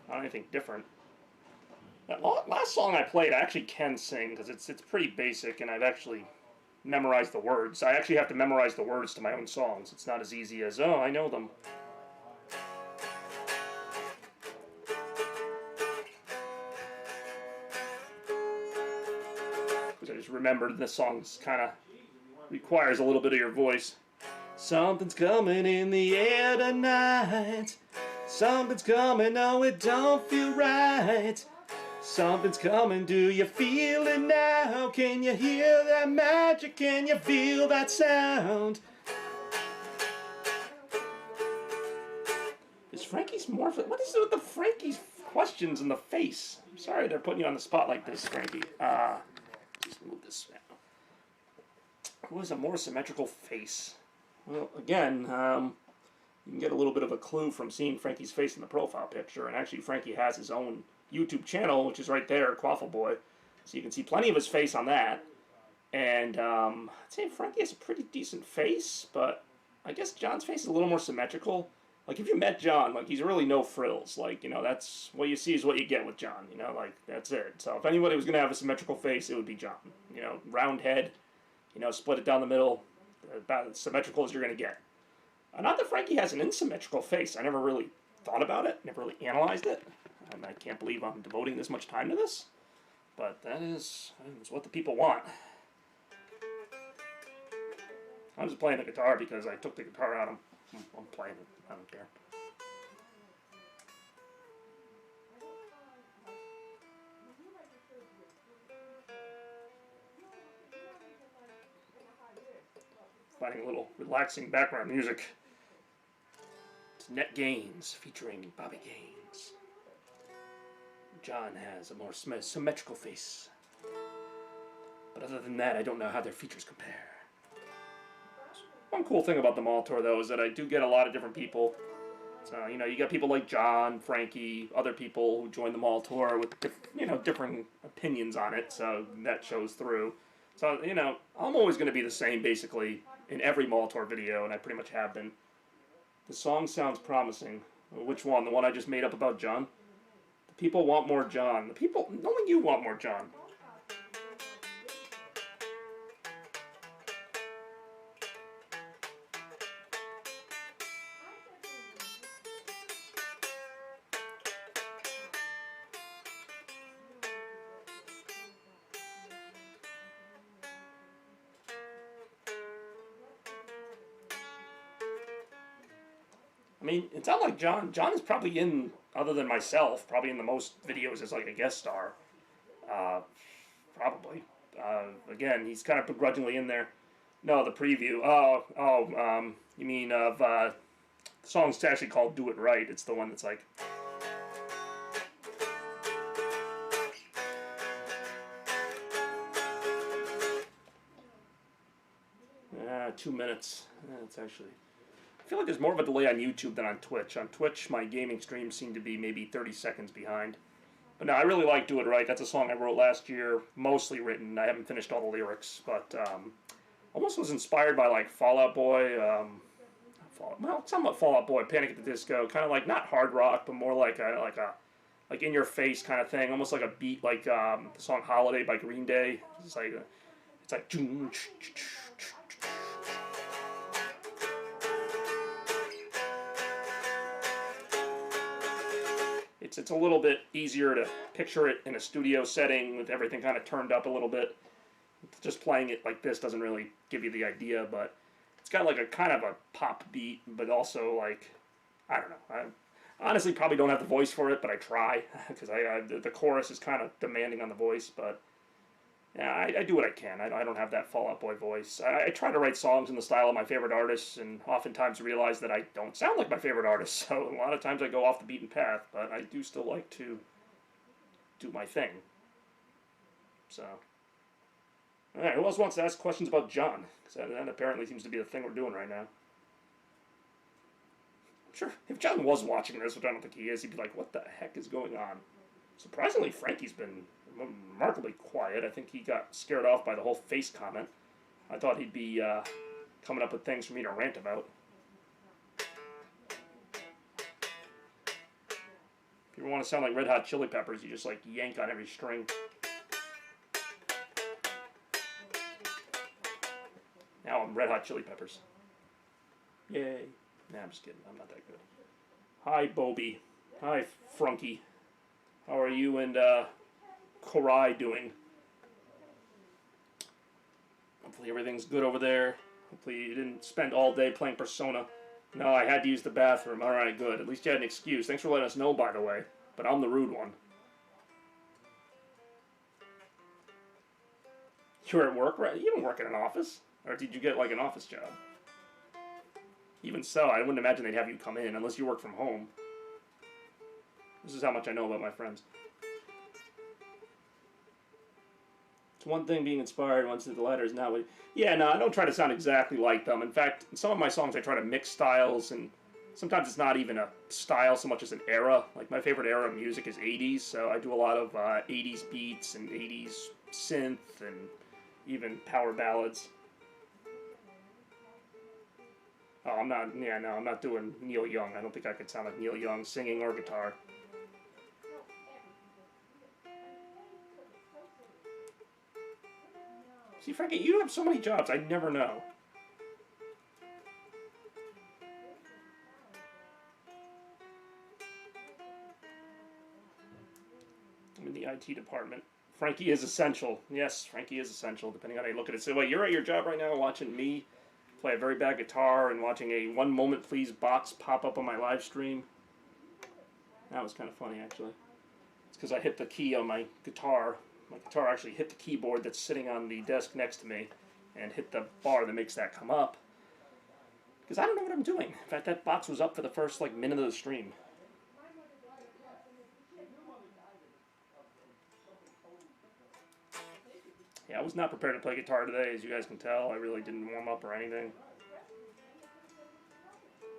Not anything different. That last song I played, I actually can sing because it's pretty basic, and I've actually memorized the words. I actually have to memorize the words to my own songs. It's not as easy as, oh, I know them. I just remembered this song's kind of requires a little bit of your voice. Something's coming in the air tonight. Something's coming, no, it don't feel right. Something's coming, do you feel it now? Can you hear that magic? Can you feel that sound? Is Frankie's more... What is it with the Frankie's questions in the face? I'm sorry they're putting you on the spot like this, Frankie. Just move this now. Who has a more symmetrical face? Well, again, you can get a little bit of a clue from seeing Frankie's face in the profile picture. And actually, Frankie has his own YouTube channel, which is right there, Quaffle Boy. So you can see plenty of his face on that. And I'd say Frankie has a pretty decent face, but I guess John's face is a little more symmetrical. Like, if you met John, like, he's really no frills. Like, you know, that's what you see is what you get with John, you know, like, that's it. So if anybody was going to have a symmetrical face, it would be John. You know, round head, you know, split it down the middle, about as symmetrical as you're going to get. Not that Frankie has an insymmetrical face. I never really thought about it, never really analyzed it. I can't believe I'm devoting this much time to this. But that is what the people want. I'm just playing the guitar because I took the guitar out. I'm playing it. I don't care. Finding a little relaxing background music. It's Net Gaines featuring Bobby Gaines. John has a more symmetrical face. But other than that, I don't know how their features compare. One cool thing about the mall tour, though, is that I do get a lot of different people. So, you know, you got people like John, Frankie, other people who join the mall tour with, you know, different opinions on it. So that shows through. So, you know, I'm always going to be the same, basically, in every mall tour video, and I pretty much have been. The song sounds promising. Which one? The one I just made up about John? The people want more John. The people, only you want more John. I mean, it's not like John. John is probably in, other than myself, probably in the most videos as like a guest star. Probably. Again, he's kind of begrudgingly in there. No, the preview. You mean of the song's actually called "Do It Right." It's the one that's like. 2 minutes. It's actually. I feel like there's more of a delay on YouTube than on Twitch. On Twitch, my gaming streams seem to be maybe 30 seconds behind. But no, I really like Do It Right. That's a song I wrote last year, mostly written. I haven't finished all the lyrics, but almost was inspired by like Fall Out Boy, somewhat Fall Out Boy, Panic at the Disco, kind of like not hard rock, but more like a in your face kind of thing, almost like a beat like the song Holiday by Green Day. It's like It's a little bit easier to picture it in a studio setting with everything kind of turned up a little bit. Just playing it like this doesn't really give you the idea, but it's got like a kind of a pop beat, but also like, I don't know. I honestly probably don't have the voice for it, but I try because the chorus is kind of demanding on the voice, but yeah, I do what I can. I don't have that Fall Out Boy voice. I try to write songs in the style of my favorite artists, and oftentimes realize that I don't sound like my favorite artist. So a lot of times I go off the beaten path, but I do still like to do my thing. So, all right, who else wants to ask questions about John? Because that apparently seems to be the thing we're doing right now. Sure, if John was watching this, which I don't think he is, he'd be like, what the heck is going on? Surprisingly, Frankie's been remarkably quiet. I think he got scared off by the whole face comment. I thought he'd be coming up with things for me to rant about. If you want to sound like Red Hot Chili Peppers, you just like yank on every string. Now I'm Red Hot Chili Peppers. Yay. Nah, I'm just kidding. I'm not that good. Hi, Bobby. Hi, Frunky. How are you and Korai doing? Hopefully everything's good over there. Hopefully you didn't spend all day playing Persona. No, I had to use the bathroom. Alright, good. At least you had an excuse. Thanks for letting us know, by the way. But I'm the rude one. You were at work, right? You don't work in an office. Or did you get, like, an office job? Even so, I wouldn't imagine they'd have you come in unless you work from home. This is how much I know about my friends. It's one thing being inspired once the latter is not what... Yeah, no, I don't try to sound exactly like them. In fact, in some of my songs I try to mix styles, and sometimes it's not even a style so much as an era. Like, my favorite era of music is 80s, so I do a lot of 80s beats and 80s synth and even power ballads. Oh, I'm not... Yeah, no, I'm not doing Neil Young. I don't think I could sound like Neil Young singing or guitar. See, Frankie, you have so many jobs, I never know. I'm in the IT department. Frankie is essential. Yes, Frankie is essential, depending on how you look at it. So, wait, you're at your job right now watching me play a very bad guitar and watching a "One Moment Please" box pop up on my live stream. That was kind of funny, actually. It's because I hit the key on my guitar. My guitar actually hit the keyboard that's sitting on the desk next to me and hit the bar that makes that come up. Because I don't know what I'm doing. In fact, that box was up for the first, like, minute of the stream. Yeah, I was not prepared to play guitar today, as you guys can tell. I really didn't warm up or anything.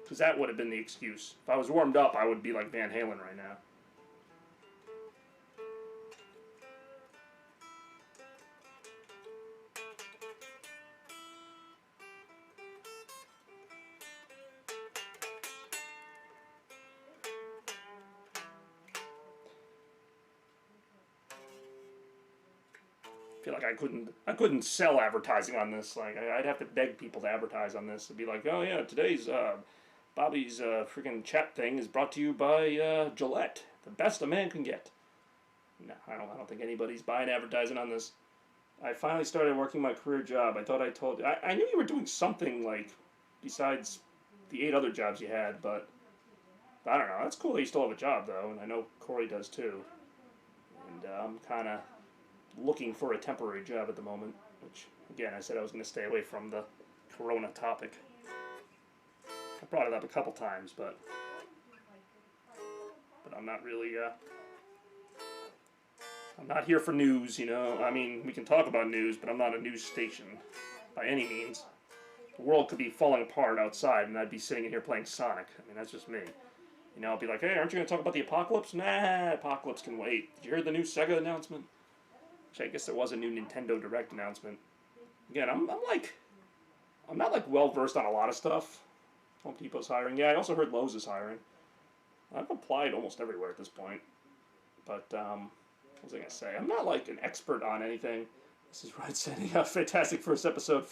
Because that would have been the excuse. If I was warmed up, I would be like Van Halen right now. I feel like I couldn't sell advertising on this. Like, I'd have to beg people to advertise on this. It'd be like, oh yeah, today's Bobby's freaking chat thing is brought to you by Gillette, the best a man can get. No, I don't think anybody's buying advertising on this. I finally started working my career job. I thought I told you. I knew you were doing something, like, besides the 8 other jobs you had, but I don't know. That's cool that you still have a job, though, and I know Corey does, too. And I'm kind of looking for a temporary job at the moment, which, again, I said I was going to stay away from the Corona topic. I brought it up a couple times, but I'm not really, I'm not here for news, you know. I mean, we can talk about news, but I'm not a news station by any means. The world could be falling apart outside, and I'd be sitting in here playing Sonic. I mean, that's just me. You know, I'll be like, hey, aren't you going to talk about the apocalypse? Nah, apocalypse can wait. Did you hear the new Sega announcement? Which I guess there was a new Nintendo Direct announcement. Again, I'm not like well versed on a lot of stuff. Home Depot's hiring. Yeah, I also heard Lowe's is hiring. I've applied almost everywhere at this point. But what was I gonna say? I'm not like an expert on anything. This is Red sending out fantastic first episode.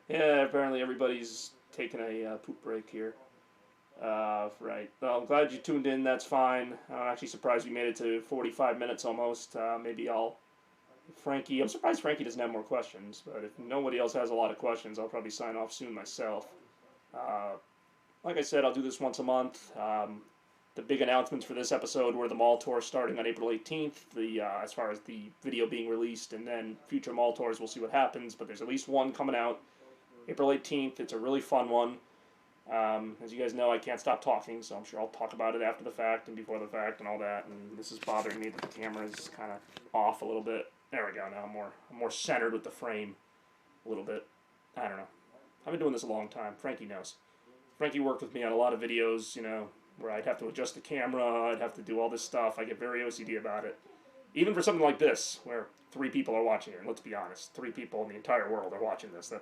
Yeah, apparently everybody's taking a poop break here. Right. Well, I'm glad you tuned in. That's fine. I'm actually surprised we made it to 45 minutes almost. Maybe Frankie, I'm surprised Frankie doesn't have more questions, but if nobody else has a lot of questions, I'll probably sign off soon myself. Like I said, I'll do this once a month. The big announcements for this episode were the mall tour starting on April 18th, as far as the video being released, and then future mall tours, we'll see what happens, but there's at least one coming out April 18th. It's a really fun one. As you guys know, I can't stop talking, so I'm sure I'll talk about it after the fact and before the fact and all that, and this is bothering me that the camera is kind of off a little bit. There we go, now I'm more centered with the frame a little bit. I don't know. I've been doing this a long time. Frankie knows. Frankie worked with me on a lot of videos, you know, where I'd have to adjust the camera, I'd have to do all this stuff. I get very OCD about it. Even for something like this, where 3 people are watching it, and let's be honest, 3 people in the entire world are watching this.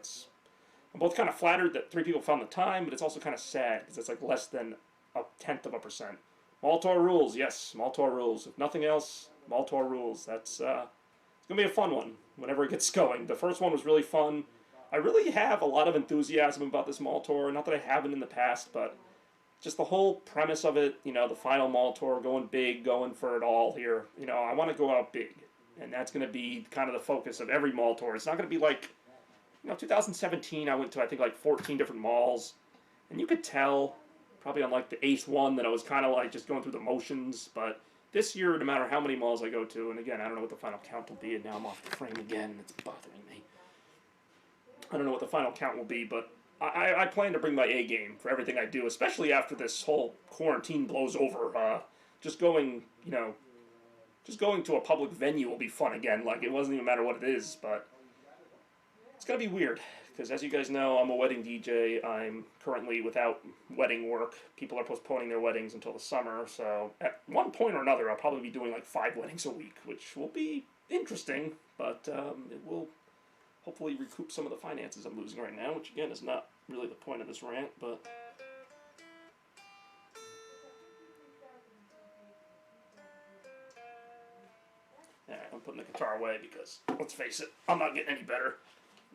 I'm both kind of flattered that 3 people found the time, but it's also kind of sad, because it's like less than 0.1%. Mall tour rules, yes, mall tour rules. If nothing else, mall tour rules. It's going to be a fun one whenever it gets going. The first one was really fun. I really have a lot of enthusiasm about this mall tour. Not that I haven't in the past, but just the whole premise of it, you know, the final mall tour, going big, going for it all here. You know, I want to go out big. And that's going to be kind of the focus of every mall tour. It's not going to be like 2017, I went to, I think, like 14 different malls, and you could tell, probably on like the eighth one, that I was kind of like just going through the motions. But this year, no matter how many malls I go to, and again, I don't know what the final count will be, and now I'm off the frame again, it's bothering me. I don't know what the final count will be, but I plan to bring my A game for everything I do, especially after this whole quarantine blows over. Just going, just going to a public venue will be fun again. Like, it doesn't even matter what it is, but it's going to be weird. Because as you guys know, I'm a wedding DJ. I'm currently without wedding work. People are postponing their weddings until the summer. So at one point or another, I'll probably be doing like 5 weddings a week, which will be interesting. But it will hopefully recoup some of the finances I'm losing right now, which again is not really the point of this rant, but... Yeah, I'm putting the guitar away because, let's face it, I'm not getting any better.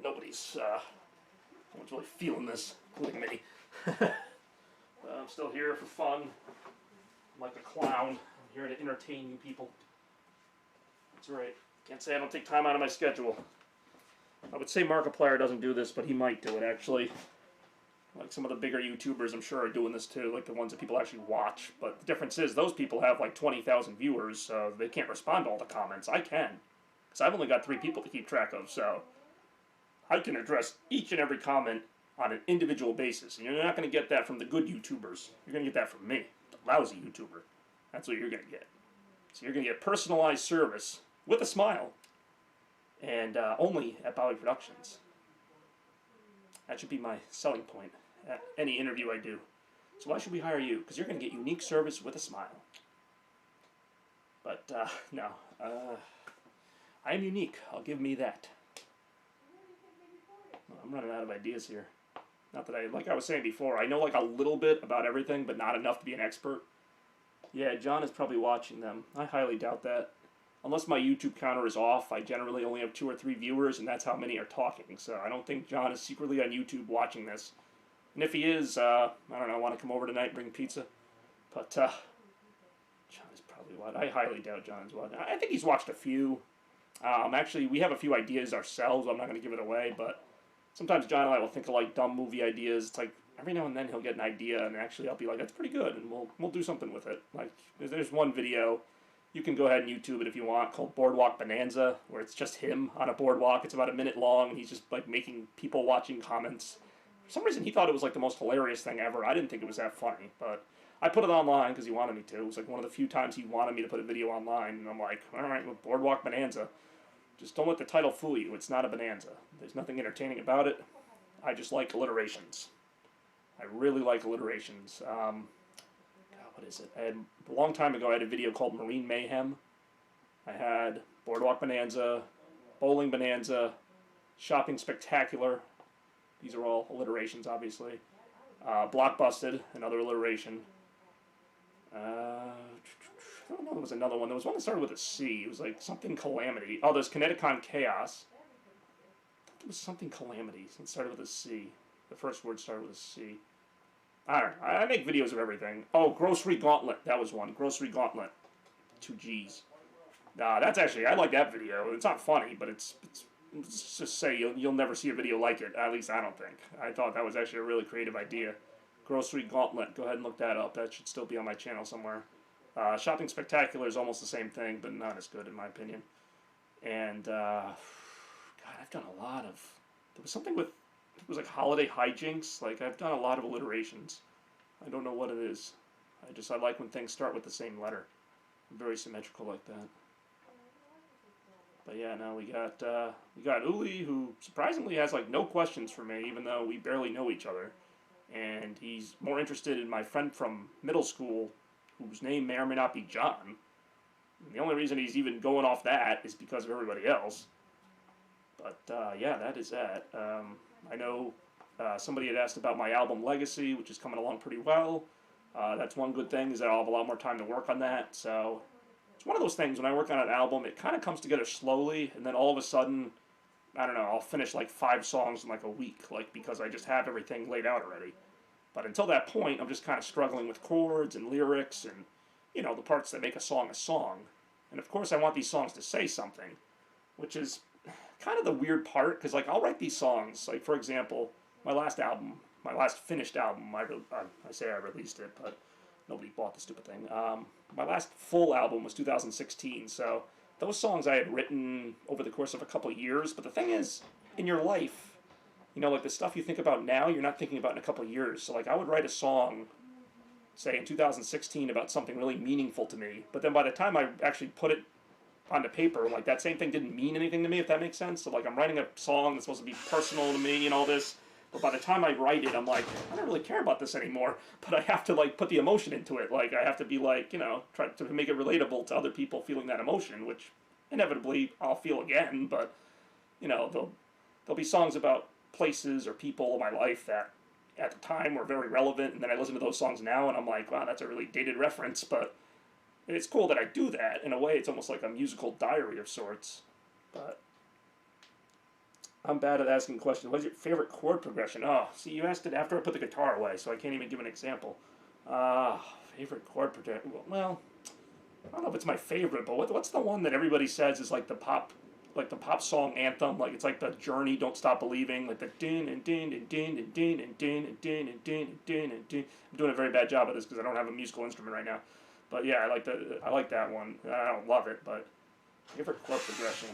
No one's really feeling this, including me. I'm still here for fun. I'm like a clown. I'm here to entertain you people. That's right. Can't say I don't take time out of my schedule. I would say Markiplier doesn't do this, but he might do it, actually. Like some of the bigger YouTubers, I'm sure, are doing this too, like the ones that people actually watch. But the difference is, those people have like 20,000 viewers, so they can't respond to all the comments. I can. Because I've only got 3 people to keep track of, so I can address each and every comment on an individual basis. And you're not going to get that from the good YouTubers. You're going to get that from me, the lousy YouTuber. That's what you're going to get. So you're going to get personalized service with a smile. And only at Bowie Productions. That should be my selling point at any interview I do. So why should we hire you? Because you're going to get unique service with a smile. But, no. I am unique. I'll give me that. Well, I'm running out of ideas here. Not that like I was saying before, I know like a little bit about everything, but not enough to be an expert. Yeah, John is probably watching them. I highly doubt that. Unless my YouTube counter is off, I generally only have 2 or 3 viewers, and that's how many are talking. So I don't think John is secretly on YouTube watching this. And if he is, I don't know, want to come over tonight and bring pizza? But, John is probably watching. I highly doubt John's watching. I think he's watched a few. Actually, we have a few ideas ourselves. I'm not going to give it away, but sometimes John and I will think of, like, dumb movie ideas. It's like, every now and then he'll get an idea, and actually I'll be like, that's pretty good, and we'll do something with it. Like, there's one video... You can go ahead and YouTube it if you want, called Boardwalk Bonanza, where it's just him on a boardwalk. It's about a minute long, and he's just like making people watching comments. For some reason, he thought it was like the most hilarious thing ever. I didn't think it was that funny, but I put it online because he wanted me to. It was like one of the few times he wanted me to put a video online, and I'm like, all right, well, Boardwalk Bonanza. Just don't let the title fool you. It's not a bonanza. There's nothing entertaining about it. I just like alliterations. I really like alliterations. What is it? A long time ago, I had a video called Marine Mayhem. I had Boardwalk Bonanza, Bowling Bonanza, Shopping Spectacular. These are all alliterations, obviously. Blockbusted, another alliteration. I don't know, there was another one. There was one that started with a C. It was like something Calamity. Oh, there's Kineticon Chaos. I thought it was something Calamity. It started with a C. The first word started with a C. I don't know. I make videos of everything. Oh, Grocery Gauntlet. That was one. Grocery Gauntlet. 2 G's. That's actually, I like that video. It's not funny, but it's let's just say you'll never see a video like it. At least I don't think. I thought that was actually a really creative idea. Grocery Gauntlet. Go ahead and look that up. That should still be on my channel somewhere. Shopping Spectacular is almost the same thing, but not as good in my opinion. And, God, I've done a lot of... There was something with... It was like holiday hijinks. Like, I've done a lot of alliterations. I don't know what it is. I like when things start with the same letter. I'm very symmetrical like that. But yeah, now we got Uli, who surprisingly has like no questions for me, even though we barely know each other. And he's more interested in my friend from middle school, whose name may or may not be John. And the only reason he's even going off that is because of everybody else. But yeah, that is that. I know somebody had asked about my album Legacy, which is coming along pretty well. That's one good thing, is that I'll have a lot more time to work on that. So it's one of those things, when I work on an album, it kind of comes together slowly, and then all of a sudden, I don't know, I'll finish like 5 songs in like a week, like because I just have everything laid out already. But until that point, I'm just kind of struggling with chords and lyrics and, you know, the parts that make a song a song. And of course I want these songs to say something, which is kind of the weird part, because like I'll write these songs. Like for example, my last album, my last finished album. I say I released it, but nobody bought the stupid thing. My last full album was 2016. So those songs I had written over the course of a couple years. But the thing is, in your life, you know, like the stuff you think about now, you're not thinking about in a couple years. So like I would write a song, say in 2016, about something really meaningful to me. But then by the time I actually put it onto paper, like that same thing didn't mean anything to me, if that makes sense. So like I'm writing a song that's supposed to be personal to me and all this, but by the time I write it, I'm like, I don't really care about this anymore. But I have to like put the emotion into it. Like I have to be like, you know, try to make it relatable to other people feeling that emotion, which inevitably I'll feel again. But you know, there'll be songs about places or people in my life that at the time were very relevant, and then I listen to those songs now and I'm like, wow, that's a really dated reference. But it's cool that I do that. In a way, it's almost like a musical diary of sorts. But I'm bad at asking questions. What's your favorite chord progression? Oh, see, you asked it after I put the guitar away, so I can't even give an example. Favorite chord progression? Well, I don't know if it's my favorite, but what's the one that everybody says is like the pop song anthem? Like it's like the Journey, Don't Stop Believing, like the din and din and din and din and din and din and din and din and din. I'm doing a very bad job of this because I don't have a musical instrument right now. But yeah, I like that one. I don't love it, but favorite chord progression.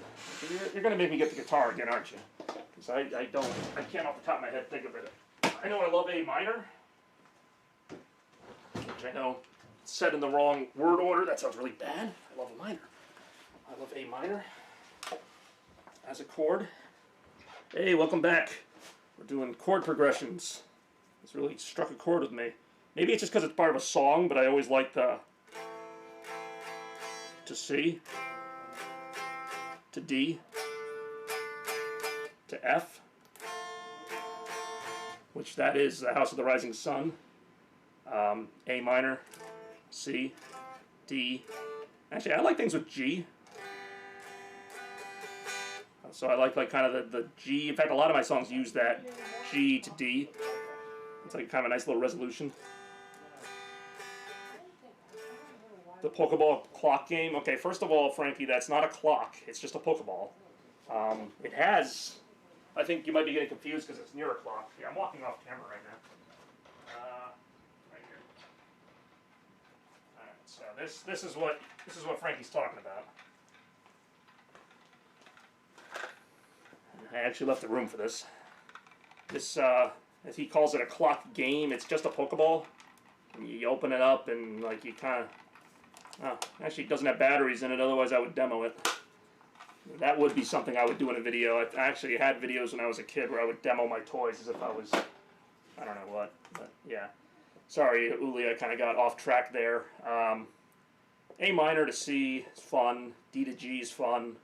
You're gonna make me get the guitar again, aren't you? Because I can't off the top of my head think of it. I know I love A minor, which I know said in the wrong word order. That sounds really bad. I love a minor. I love A minor as a chord. Hey, welcome back. We're doing chord progressions. This really struck a chord with me. Maybe it's just because it's part of a song, but I always like to C, to D, to F, which that is the House of the Rising Sun. A minor, C, D. Actually, I like things with G. So I like kind of the G. In fact, a lot of my songs use that G to D. It's like kind of a nice little resolution. The Pokeball clock game. Okay, first of all, Frankie, that's not a clock. It's just a Pokeball. It has, I think you might be getting confused because it's near a clock. Yeah, I'm walking off camera right now. Right here. All right, so this is what Frankie's talking about. I actually left the room for this. This, as he calls it, a clock game. It's just a Pokeball. And you open it up and like you kind of. Oh, actually, it doesn't have batteries in it. Otherwise, I would demo it. That would be something I would do in a video. I actually had videos when I was a kid where I would demo my toys as if I was, I don't know what, but yeah. Sorry, Uli, I kind of got off track there. A minor to C is fun. D to G is fun.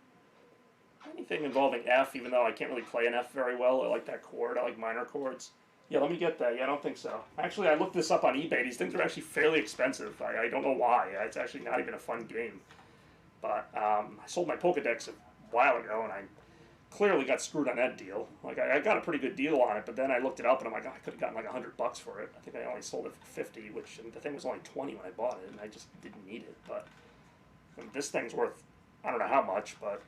Anything involving F, even though I can't really play an F very well. I like that chord. I like minor chords. Yeah, let me get that. Yeah, I don't think so. Actually, I looked this up on eBay. These things are actually fairly expensive. I don't know why. It's actually not even a fun game. But I sold my Pokedex a while ago, and I clearly got screwed on that deal. Like, I got a pretty good deal on it, but then I looked it up, and I'm like, oh, I could have gotten like $100 for it. I think I only sold it for 50, which and the thing was only 20 when I bought it, and I just didn't need it. But this thing's worth, I don't know how much, but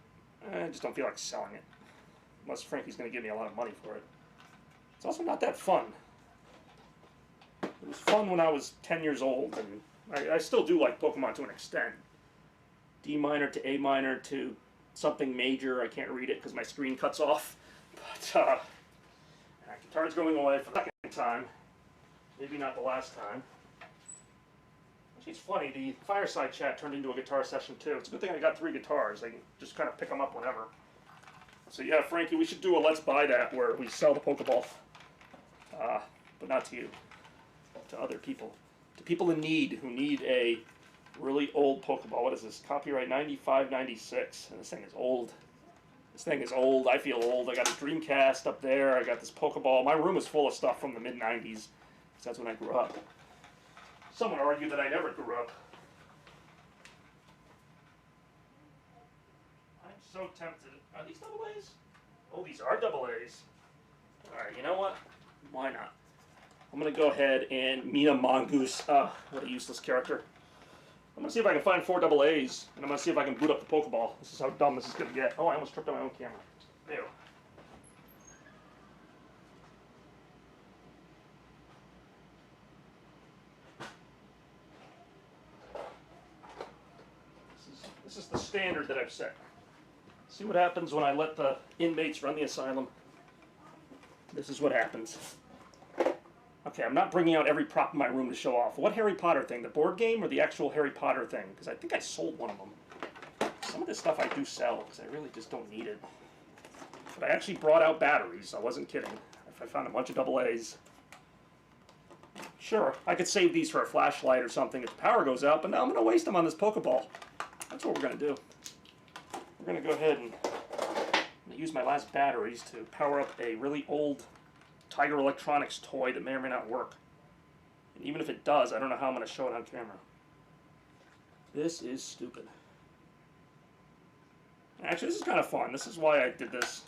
I just don't feel like selling it. Unless Frankie's going to give me a lot of money for it. It's also not that fun. It was fun when I was 10 years old, and I still do like Pokemon to an extent. D minor to A minor to something major. I can't read it because my screen cuts off. But guitar's going away for the second time. Maybe not the last time. Actually, it's funny. The fireside chat turned into a guitar session too. It's a good thing I got 3 guitars. I can just kind of pick them up whenever. So yeah, Frankie, we should do a Let's Buy That where we sell the Pokeball. But not to you. To other people. To people in need who need a really old Pokeball. What is this? Copyright 95, 96. And this thing is old. This thing is old. I feel old. I got a Dreamcast up there. I got this Pokeball. My room is full of stuff from the mid-90s. That's when I grew up. Someone argued that I never grew up. I'm so tempted. Are these double A's? Oh, these are double A's. Alright, you know what? Why not? I'm going to go ahead and Mina Mongoose. What a useless character. I'm going to see if I can find 4 double A's, and I'm going to see if I can boot up the Pokeball. This is how dumb this is going to get. Oh, I almost tripped on my own camera. Ew. This is the standard that I've set. See what happens when I let the inmates run the asylum. This is what happens. Okay, I'm not bringing out every prop in my room to show off. What Harry Potter thing? The board game or the actual Harry Potter thing? Because I think I sold one of them. Some of this stuff I do sell because I really just don't need it. But I actually brought out batteries. I wasn't kidding. If I found a bunch of double A's. Sure, I could save these for a flashlight or something if the power goes out, but now I'm going to waste them on this Pokeball. That's what we're going to do. We're going to go ahead and use my last batteries to power up a really old Tiger Electronics toy that may or may not work. And even if it does, I don't know how I'm going to show it on camera. This is stupid. Actually, this is kind of fun. This is why I did this.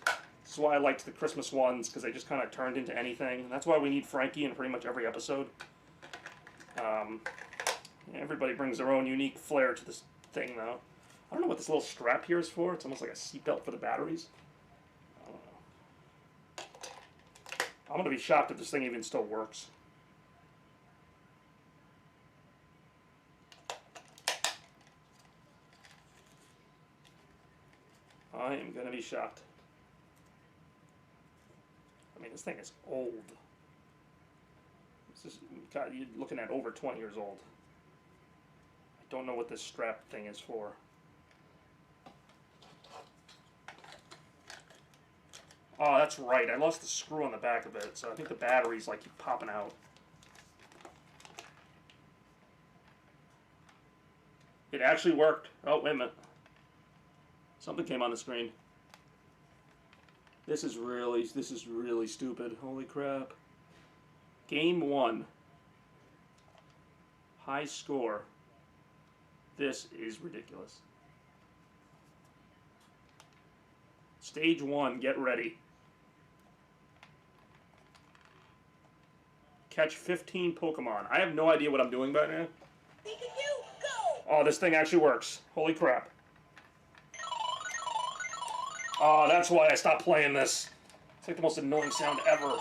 This is why I liked the Christmas ones, because they just kind of turned into anything. And that's why we need Frankie in pretty much every episode. Everybody brings their own unique flair to this thing, though. I don't know what this little strap here is for. It's almost like a seatbelt for the batteries. I don't know. I'm going to be shocked if this thing even still works. I am going to be shocked. I mean, this thing is old. This is, God, you're looking at over 20 years old. I don't know what this strap thing is for. Oh, that's right. I lost the screw on the back of it, so I think the batteries like keep popping out. It actually worked. Oh, wait a minute. Something came on the screen. This is really stupid. Holy crap. Game 1. High score. This is ridiculous. Stage 1, get ready. Catch 15 Pokemon. I have no idea what I'm doing by now. Oh, this thing actually works. Holy crap. Oh, that's why I stopped playing this. It's like the most annoying sound ever.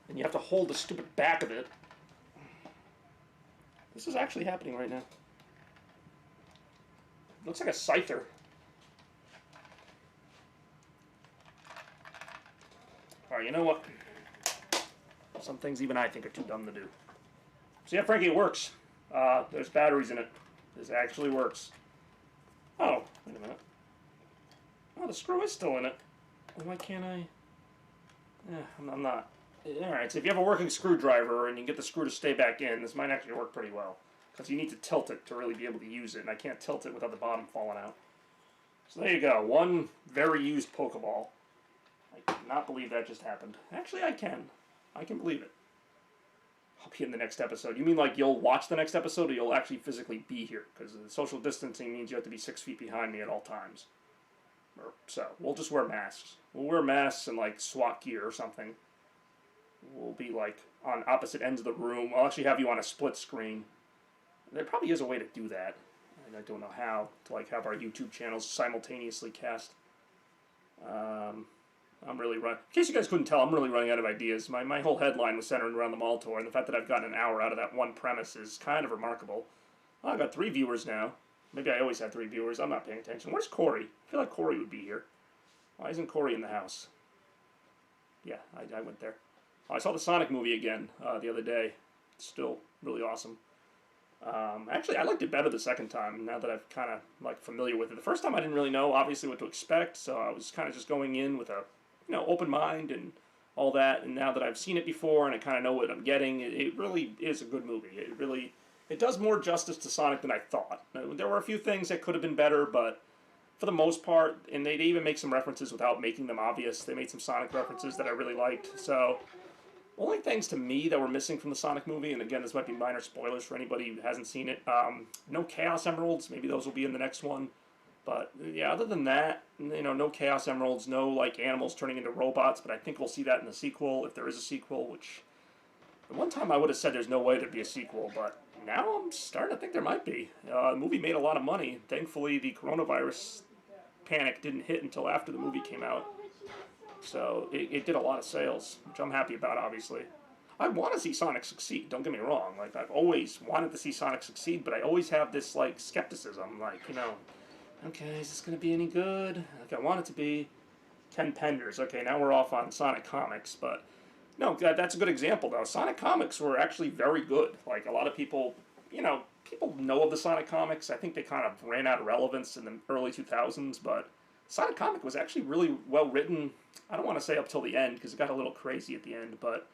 And you have to hold the stupid back of it. This is actually happening right now. Looks like a Scyther. Alright, you know what? Some things even I think are too dumb to do. So yeah, Frankie, it works. There's batteries in it. This actually works. Oh, wait a minute. Oh, the screw is still in it. Why can't I? I'm not. Alright, so if you have a working screwdriver and you can get the screw to stay back in, this might actually work pretty well. Because you need to tilt it to really be able to use it, and I can't tilt it without the bottom falling out. So there you go. One very used Pokeball. I cannot believe that just happened. Actually, I can. I can believe it. I'll be in the next episode. You mean like you'll watch the next episode, or you'll actually physically be here? Because the social distancing means you have to be 6 feet behind me at all times. So, we'll just wear masks. We'll wear masks and like SWAT gear or something. We'll be like on opposite ends of the room. I'll actually have you on a split screen. There probably is a way to do that. I don't know how, to like have our YouTube channels simultaneously cast. I'm really running. In case you guys couldn't tell, I'm really running out of ideas. My whole headline was centered around the mall tour, and the fact that I've gotten an hour out of that one premise is kind of remarkable. Oh, I've got 3 viewers now. Maybe I always had 3 viewers. I'm not paying attention. Where's Corey? I feel like Corey would be here. Why isn't Corey in the house? Yeah, I went there. Oh, I saw the Sonic movie again the other day. It's still really awesome. Actually, I liked it better the second time, now that I've kind of like familiar with it. The first time I didn't really know, obviously, what to expect, so I was kind of just going in with a open mind and all that, and now that I've seen it before and I kind of know what I'm getting, it really is a good movie. It does more justice to Sonic than I thought. There were a few things that could have been better, but for the most part, and they even make some references without making them obvious. They made some Sonic references that I really liked, so only things to me that were missing from the Sonic movie, and again, this might be minor spoilers for anybody who hasn't seen it, no Chaos Emeralds. Maybe those will be in the next one. But yeah, other than that, no Chaos Emeralds, no like animals turning into robots, but I think we'll see that in the sequel, if there is a sequel, which at one time I would have said there's no way there'd be a sequel, but Now I'm starting to think there might be. The movie made a lot of money. Thankfully, the coronavirus panic didn't hit until after the movie came out. So it did a lot of sales, which I'm happy about, obviously. I want to see Sonic succeed, don't get me wrong. Like, I've always wanted to see Sonic succeed, but I always have this, like, skepticism. Like, you know, okay, is this going to be any good? Like, I want it to be. Ken Penders. Okay, now we're off on Sonic Comics, but no, that's a good example, though. Sonic Comics were actually very good. Like, a lot of people, you know, people know of the Sonic Comics. I think they kind of ran out of relevance in the early 2000s, but Sonic Comic was actually really well written. I don't want to say up till the end, because it got a little crazy at the end, but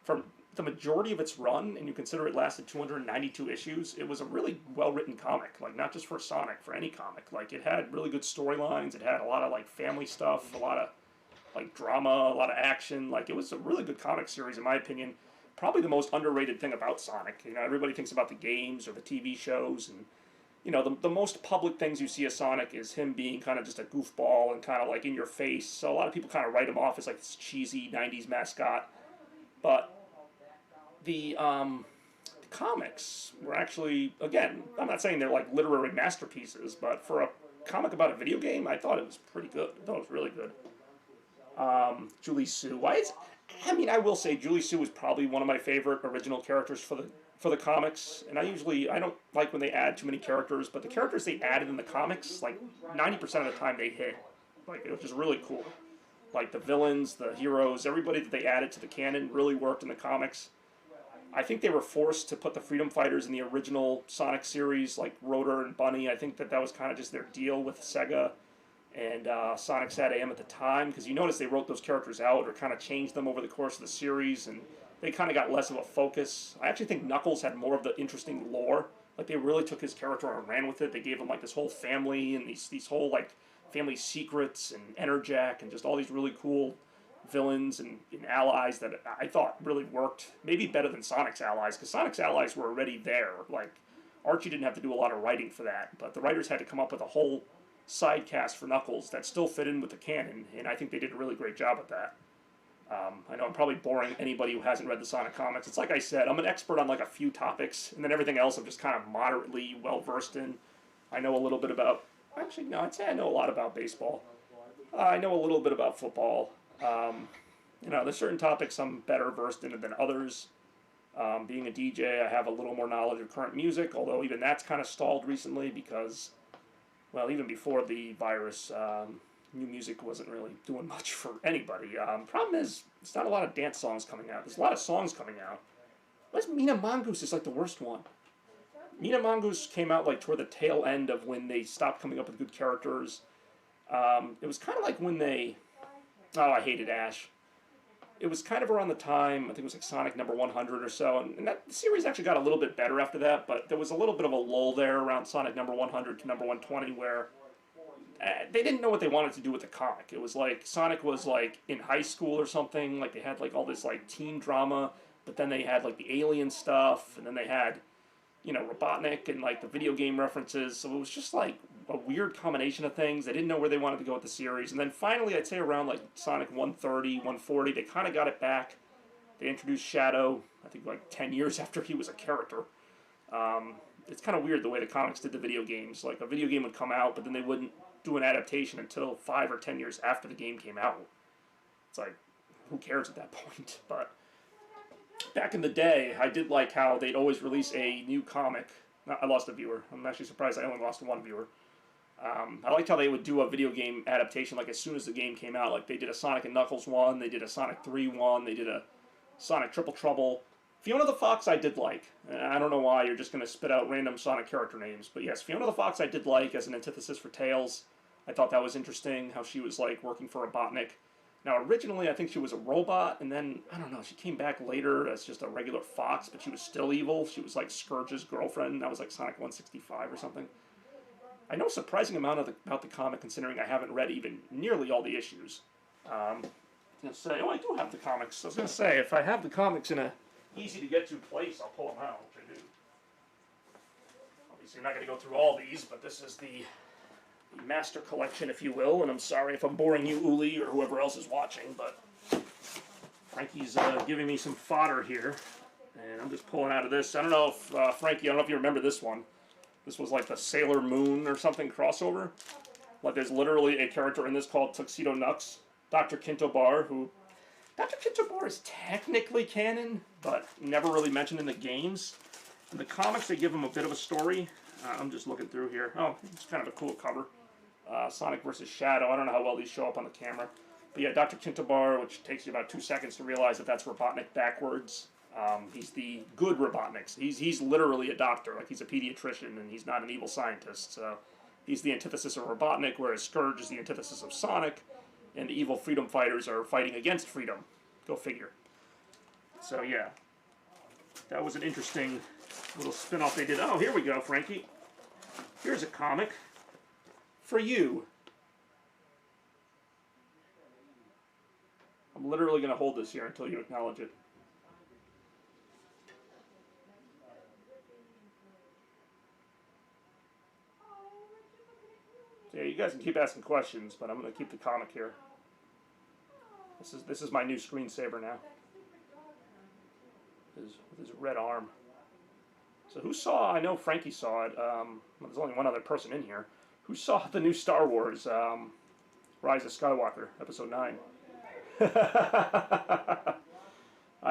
for the majority of its run, and you consider it lasted 292 issues, it was a really well-written comic. Like, not just for Sonic, for any comic. Like, it had really good storylines, it had a lot of, like, family stuff, a lot of, like, drama, a lot of action. Like, it was a really good comic series, in my opinion. Probably the most underrated thing about Sonic. You know, everybody thinks about the games or the TV shows, and, you know, the most public things you see of Sonic is him being kind of just a goofball and kind of, like, in your face. So a lot of people kind of write him off as, like, this cheesy 90s mascot. But the comics were actually, again, I'm not saying they're like literary masterpieces, but for a comic about a video game, I thought it was pretty good. I thought it was really good. Julie Sue. I mean, I will say Julie Sue is probably one of my favorite original characters for the comics. And I don't like when they add too many characters, but the characters they added in the comics, like 90% of the time they hit. Like, it was just really cool. Like, the villains, the heroes, everybody that they added to the canon really worked in the comics. I think they were forced to put the Freedom Fighters in the original Sonic series, like Rotor and Bunny. I think that was kind of just their deal with Sega and Sonic SatAM at the time, because you notice they wrote those characters out or kind of changed them over the course of the series, and they kind of got less of a focus. I actually think Knuckles had more of the interesting lore. Like, they really took his character and ran with it. They gave him, like, this whole family and these whole, like, family secrets and Enerjack and just all these really cool villains and allies that I thought really worked, maybe better than Sonic's allies, because Sonic's allies were already there. Like, Archie didn't have to do a lot of writing for that, but the writers had to come up with a whole side cast for Knuckles that still fit in with the canon, and I think they did a really great job at that. I know I'm probably boring anybody who hasn't read the Sonic comics. It's like I said, I'm an expert on like a few topics, and then everything else I'm just kind of moderately well-versed in. I know a little bit about, actually, no, I'd say I know a lot about baseball. I know a little bit about football. You know, there's certain topics I'm better versed in than others. Being a DJ, I have a little more knowledge of current music, although even that's kind of stalled recently because, well, even before the virus, new music wasn't really doing much for anybody. Problem is, there's not a lot of dance songs coming out. There's a lot of songs coming out. Why is Mina Mongoose is like the worst one? Mina Mongoose came out like toward the tail end of when they stopped coming up with good characters. It was kind of like when they... Oh, I hated Ash. It was kind of around the time, I think it was like Sonic number 100 or so, and that series actually got a little bit better after that, but there was a little bit of a lull there around Sonic number 100 to number 120 where they didn't know what they wanted to do with the comic. It was like Sonic was like in high school or something, like they had like all this like teen drama, but then they had like the alien stuff, and then they had, you know, Robotnik and like the video game references, so it was just like a weird combination of things. They didn't know where they wanted to go with the series. And then finally, I'd say around like Sonic 130, 140, they kind of got it back. They introduced Shadow, I think like 10 years after he was a character. It's kind of weird the way the comics did the video games. Like, a video game would come out, but then they wouldn't do an adaptation until 5 or 10 years after the game came out. It's like, who cares at that point? But back in the day, I did like how they'd always release a new comic. I lost a viewer. I'm actually surprised I only lost one viewer. I liked how they would do a video game adaptation like as soon as the game came out. Like, they did a Sonic and Knuckles one, they did a Sonic 3 one, they did a Sonic Triple Trouble. Fiona the Fox I did like. I don't know why you're just going to spit out random Sonic character names, but yes, Fiona the Fox I did like as an antithesis for Tails. I thought that was interesting, how she was like working for Robotnik. Now, originally I think she was a robot, and then, I don't know, she came back later as just a regular fox, but she was still evil. She was like Scourge's girlfriend. That was like Sonic 165 or something. I know a surprising amount about the comic, considering I haven't read even nearly all the issues. I was going to say, oh, I do have the comics. I was going to say, if I have the comics in a easy-to-get-to place, I'll pull them out, which I do. Obviously, I'm not going to go through all these, but this is the master collection, if you will, and I'm sorry if I'm boring you, Uli, or whoever else is watching, but Frankie's giving me some fodder here, And I'm just pulling out of this. I don't know if, Frankie, I don't know if you remember this one. This was like the Sailor Moon or something crossover. Like there's literally a character in this called Tuxedo Nux. Dr. Kintobar, who... Dr. Kintobar is technically canon, but never really mentioned in the games. In the comics, they give him a bit of a story. I'm just looking through here. Oh, it's kind of a cool cover. Sonic versus Shadow. I don't know how well these show up on the camera. But yeah, Dr. Kintobar, which takes you about 2 seconds to realize that that's Robotnik backwards. He's the good Robotnik. He's literally a doctor. Like, he's a pediatrician, and he's not an evil scientist. So he's the antithesis of Robotnik, whereas Scourge is the antithesis of Sonic. And the evil freedom fighters are fighting against freedom. Go figure. So yeah, that was an interesting little spin-off they did. Oh, here we go, Frankie. Here's a comic for you. I'm literally going to hold this here until you acknowledge it. So yeah, you guys can keep asking questions, but I'm going to keep the comic here. This is my new screensaver now. With his red arm. So who saw? I know Frankie saw it. There's only one other person in here who saw the new Star Wars Rise of Skywalker Episode 9. I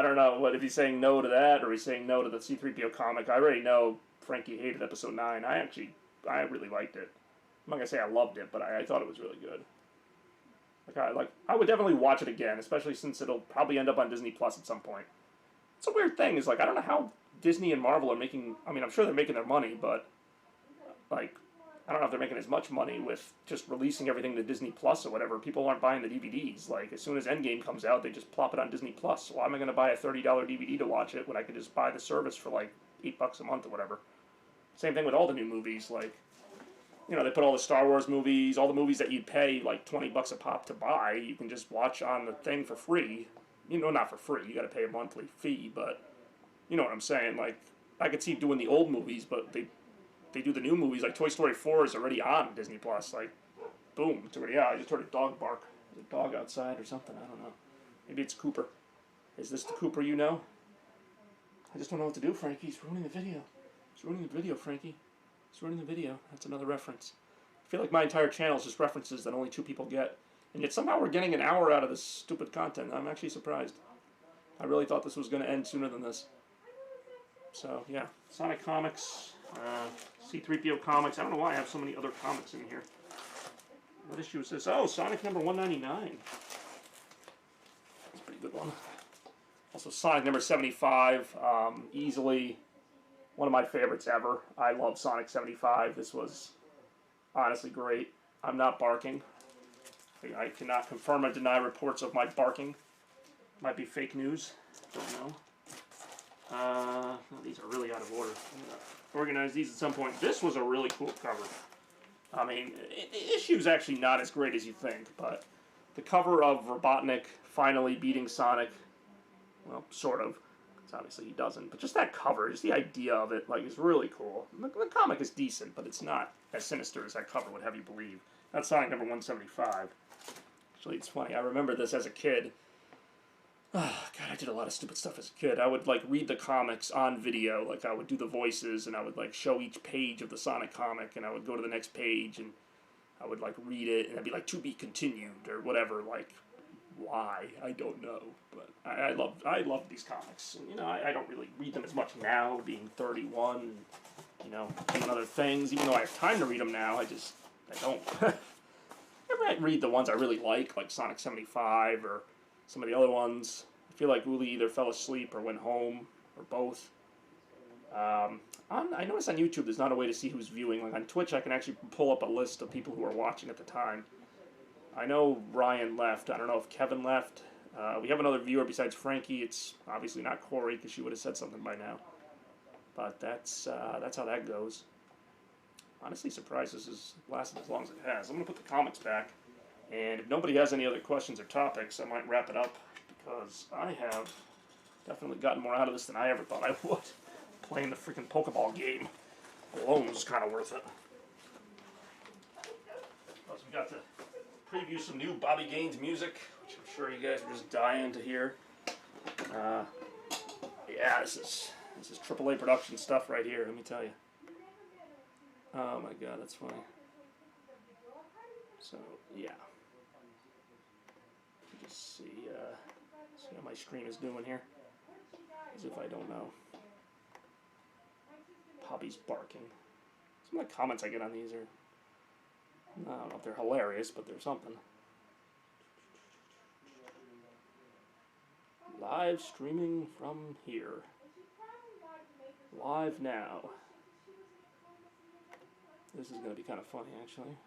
don't know what if he's saying no to that or he's saying no to the C-3PO comic. I already know Frankie hated Episode 9. I really liked it. I'm not gonna say I loved it, but I thought it was really good. I would definitely watch it again, especially since it'll probably end up on Disney Plus at some point. It's a weird thing. Is like I don't know how Disney and Marvel are making. I mean, I'm sure they're making their money, but like I don't know if they're making as much money with just releasing everything to Disney Plus or whatever. People aren't buying the DVDs. Like as soon as Endgame comes out, they just plop it on Disney Plus. Why am I going to buy a $30 DVD to watch it when I could just buy the service for like $8 a month or whatever? Same thing with all the new movies. Like you know, they put all the Star Wars movies, all the movies that you'd pay like $20 a pop to buy, you can just watch on the thing for free. You know, not for free, you gotta pay a monthly fee, but you know what I'm saying. Like, I could see doing the old movies, but they do the new movies. Like, Toy Story 4 is already on Disney Plus. Like, boom, it's already out. I just heard a dog bark. There's a dog outside or something, I don't know. Maybe it's Cooper. Is this the Cooper you know? I just don't know what to do, Frankie. He's ruining the video. He's ruining the video, Frankie. He's ruining the video. That's another reference. I feel like my entire channel is just references that only 2 people get. And yet somehow we're getting an hour out of this stupid content. I'm actually surprised. I really thought this was going to end sooner than this. So, yeah. Sonic Comics, C-3PO Comics. I don't know why I have so many other comics in here. What issue is this? Oh, Sonic number 199. That's a pretty good one. Also, Sonic number 75. Easily one of my favorites ever. I love Sonic 75. This was honestly great. I'm not barking. I cannot confirm or deny reports of my barking. Might be fake news. Don't know. No, these are really out of order. I'm going to organize these at some point. This was a really cool cover. I mean, the issue's actually not as great as you think, but the cover of Robotnik finally beating Sonic, well, sort of. Obviously he doesn't, but just that cover, just the idea of it, like, is really cool. The comic is decent, but it's not as sinister as that cover would have you believe. That's Sonic number 175. Actually, it's funny. I remember this as a kid. Oh, God, I did a lot of stupid stuff as a kid. I would, like, read the comics on video. Like, I would do the voices, and I would, like, show each page of the Sonic comic, and I would go to the next page, and I would, like, read it, and I'd be like, to be continued, or whatever, like, why? I don't know. But I love these comics. And, you know, I don't really read them as much now, being 31, and, you know, doing other things. Even though I have time to read them now, I don't. I read the ones I really like Sonic 75 or some of the other ones. I feel like Uli either fell asleep or went home, or both. I noticed on YouTube there's not a way to see who's viewing. Like on Twitch, I can actually pull up a list of people who are watching at the time. I know Ryan left. I don't know if Kevin left. We have another viewer besides Frankie. It's obviously not Corey, because she would have said something by now. But that's how that goes. Honestly surprised this has lasted as long as it has. I'm going to put the comics back. And if nobody has any other questions or topics, I might wrap it up. Because I have definitely gotten more out of this than I ever thought I would. Playing the freaking Pokeball game alone was kind of worth it. Plus, we got to preview some new Bobby Gaines music, which I'm sure you guys are just dying to hear. Yeah, this is This is AAA production stuff right here, let me tell you. Oh my god, that's funny. So, yeah. Just see how my screen is doing here. As if I don't know. Poppy's barking. Some of the comments I get on these are, I don't know if they're hilarious, but they're something. Live streaming from here. Live now. This is going to be kind of funny, actually.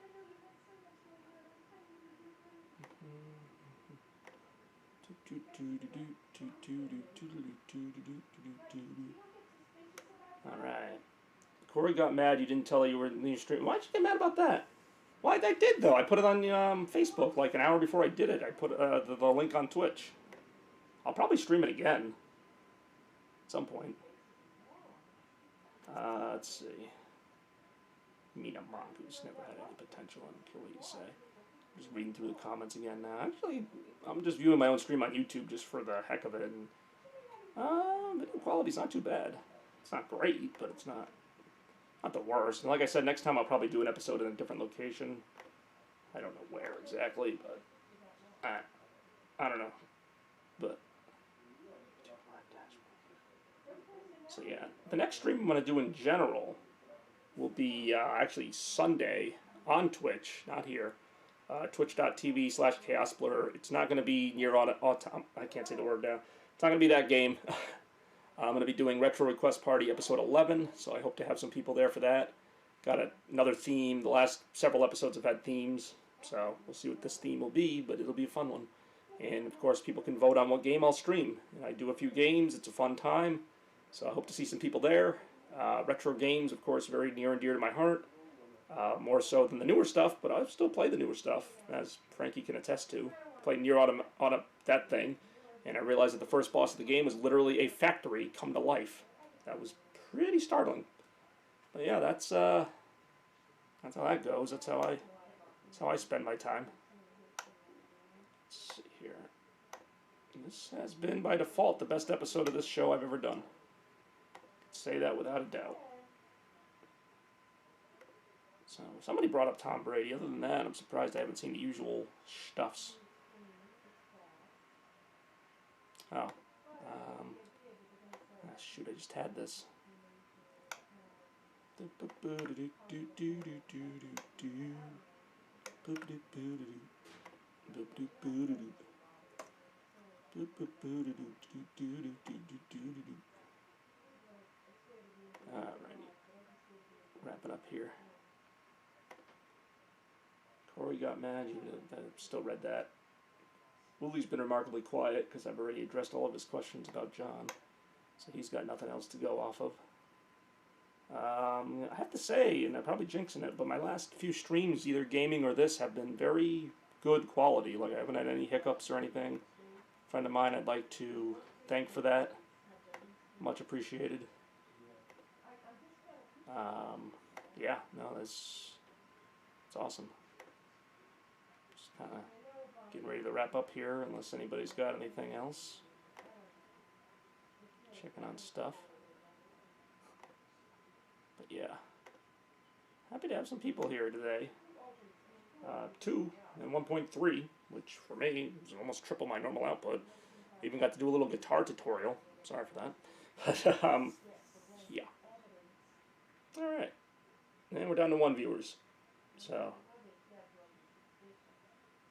Alright. Corey got mad you didn't tell her you were in the stream. Why'd you get mad about that? Why, I did, though. I put it on Facebook like an hour before I did it. I put the link on Twitch. I'll probably stream it again. At some point. Let's see. Mina Mongoose never had any potential. I don't care what you say. I'm just reading through the comments again now. Actually, I'm just viewing my own stream on YouTube just for the heck of it. And video quality's not too bad. It's not great, but it's not the worst. And like I said, next time I'll probably do an episode in a different location. I don't know where exactly, but I don't know. But so yeah, the next stream I'm going to do in general will be actually Sunday on Twitch, not here. Twitch.tv/chaosblur. It's not going to be near I can't say the word now. It's not going to be that game. I'm going to be doing Retro Request Party episode 11, so I hope to have some people there for that. Got another theme. The last several episodes have had themes, so we'll see what this theme will be, but it'll be a fun one. And of course, people can vote on what game I'll stream. And I do a few games. It's a fun time, so I hope to see some people there. Retro games, of course, very near and dear to my heart. More so than the newer stuff, but I still play the newer stuff, as Frankie can attest to. Played Nier Automata, that thing, and I realized that the first boss of the game was literally a factory come to life. That was pretty startling. But yeah, that's how that goes. That's how I spend my time. Let's see here. This has been by default the best episode of this show I've ever done. Say that without a doubt. So, somebody brought up Tom Brady. Other than that, I'm surprised I haven't seen the usual stuffs. Oh. Shoot, I just had this. Alrighty. Wrap it up here. Corey got mad. I still read that. Woolie's been remarkably quiet because I've already addressed all of his questions about John. So he's got nothing else to go off of. I have to say, and I'm probably jinxing it, but my last few streams, either gaming or this, have been very good quality. Like, I haven't had any hiccups or anything. A friend of mine I'd like to thank for that. Much appreciated. Yeah, no, it's awesome. Just kind of getting ready to wrap up here, unless anybody's got anything else. Checking on stuff. But yeah, happy to have some people here today. 2 and 1.3, which for me is almost triple my normal output. Even got to do a little guitar tutorial. Sorry for that. But yeah. All right, and we're down to 1 viewers. So,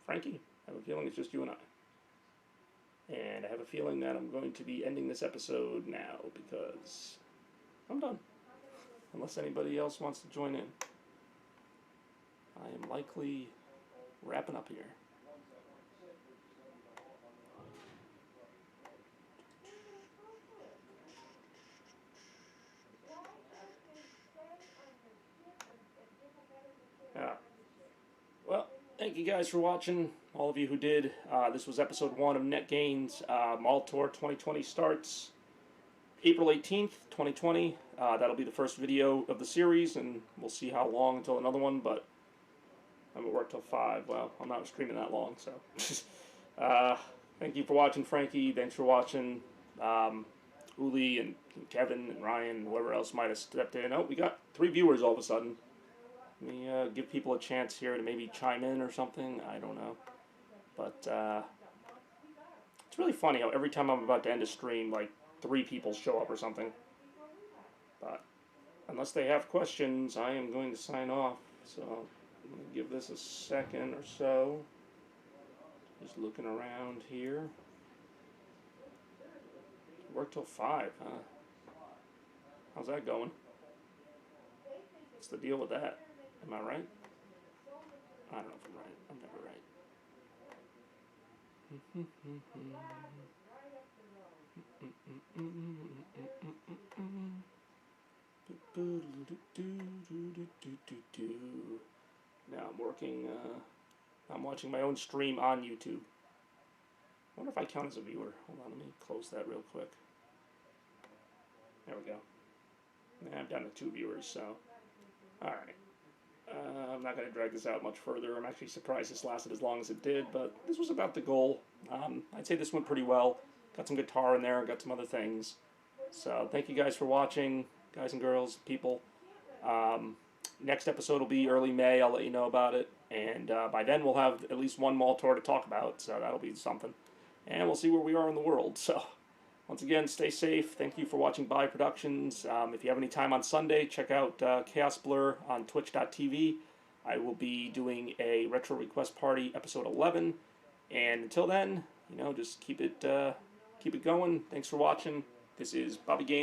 Frankie, I have a feeling it's just you and I. And I have a feeling that I'm going to be ending this episode now because I'm done. Unless anybody else wants to join in. I am likely wrapping up here. Well, thank you guys for watching, all of you who did. This was episode 1 of Net Gains. Mall Tour 2020 starts April 18th, 2020. That'll be the first video of the series, and we'll see how long until another one, but I'm at work till 5. Well, I'm not streaming that long, so. Thank you for watching, Frankie. Thanks for watching. Uli and Kevin and Ryan and whoever else might have stepped in. Oh, we got 3 viewers all of a sudden. Let me give people a chance here to maybe chime in or something. I don't know. But it's really funny how every time I'm about to end a stream, like 3 people show up or something. But unless they have questions, I am going to sign off. So I'm going to give this a second or so. Just looking around here. Work till 5, huh? How's that going? What's the deal with that? Am I right? I don't know if I'm right. I'm never right. Now I'm working, I'm watching my own stream on YouTube. I wonder if I count as a viewer. Hold on, let me close that real quick. There we go. I'm down to 2 viewers, so. Alright. I'm not going to drag this out much further. I'm actually surprised this lasted as long as it did, but this was about the goal. I'd say this went pretty well. Got some guitar in there, got some other things. So thank you guys for watching, guys and girls, people. Next episode will be early May. I'll let you know about it. And by then we'll have at least one mall tour to talk about, so that'll be something. And we'll see where we are in the world. So once again, stay safe. Thank you for watching By Productions. If you have any time on Sunday, check out Chaos Blur on twitch.tv. I will be doing a Retro Request Party episode 11. And until then, just keep it going. Thanks for watching. This is Bobby Games.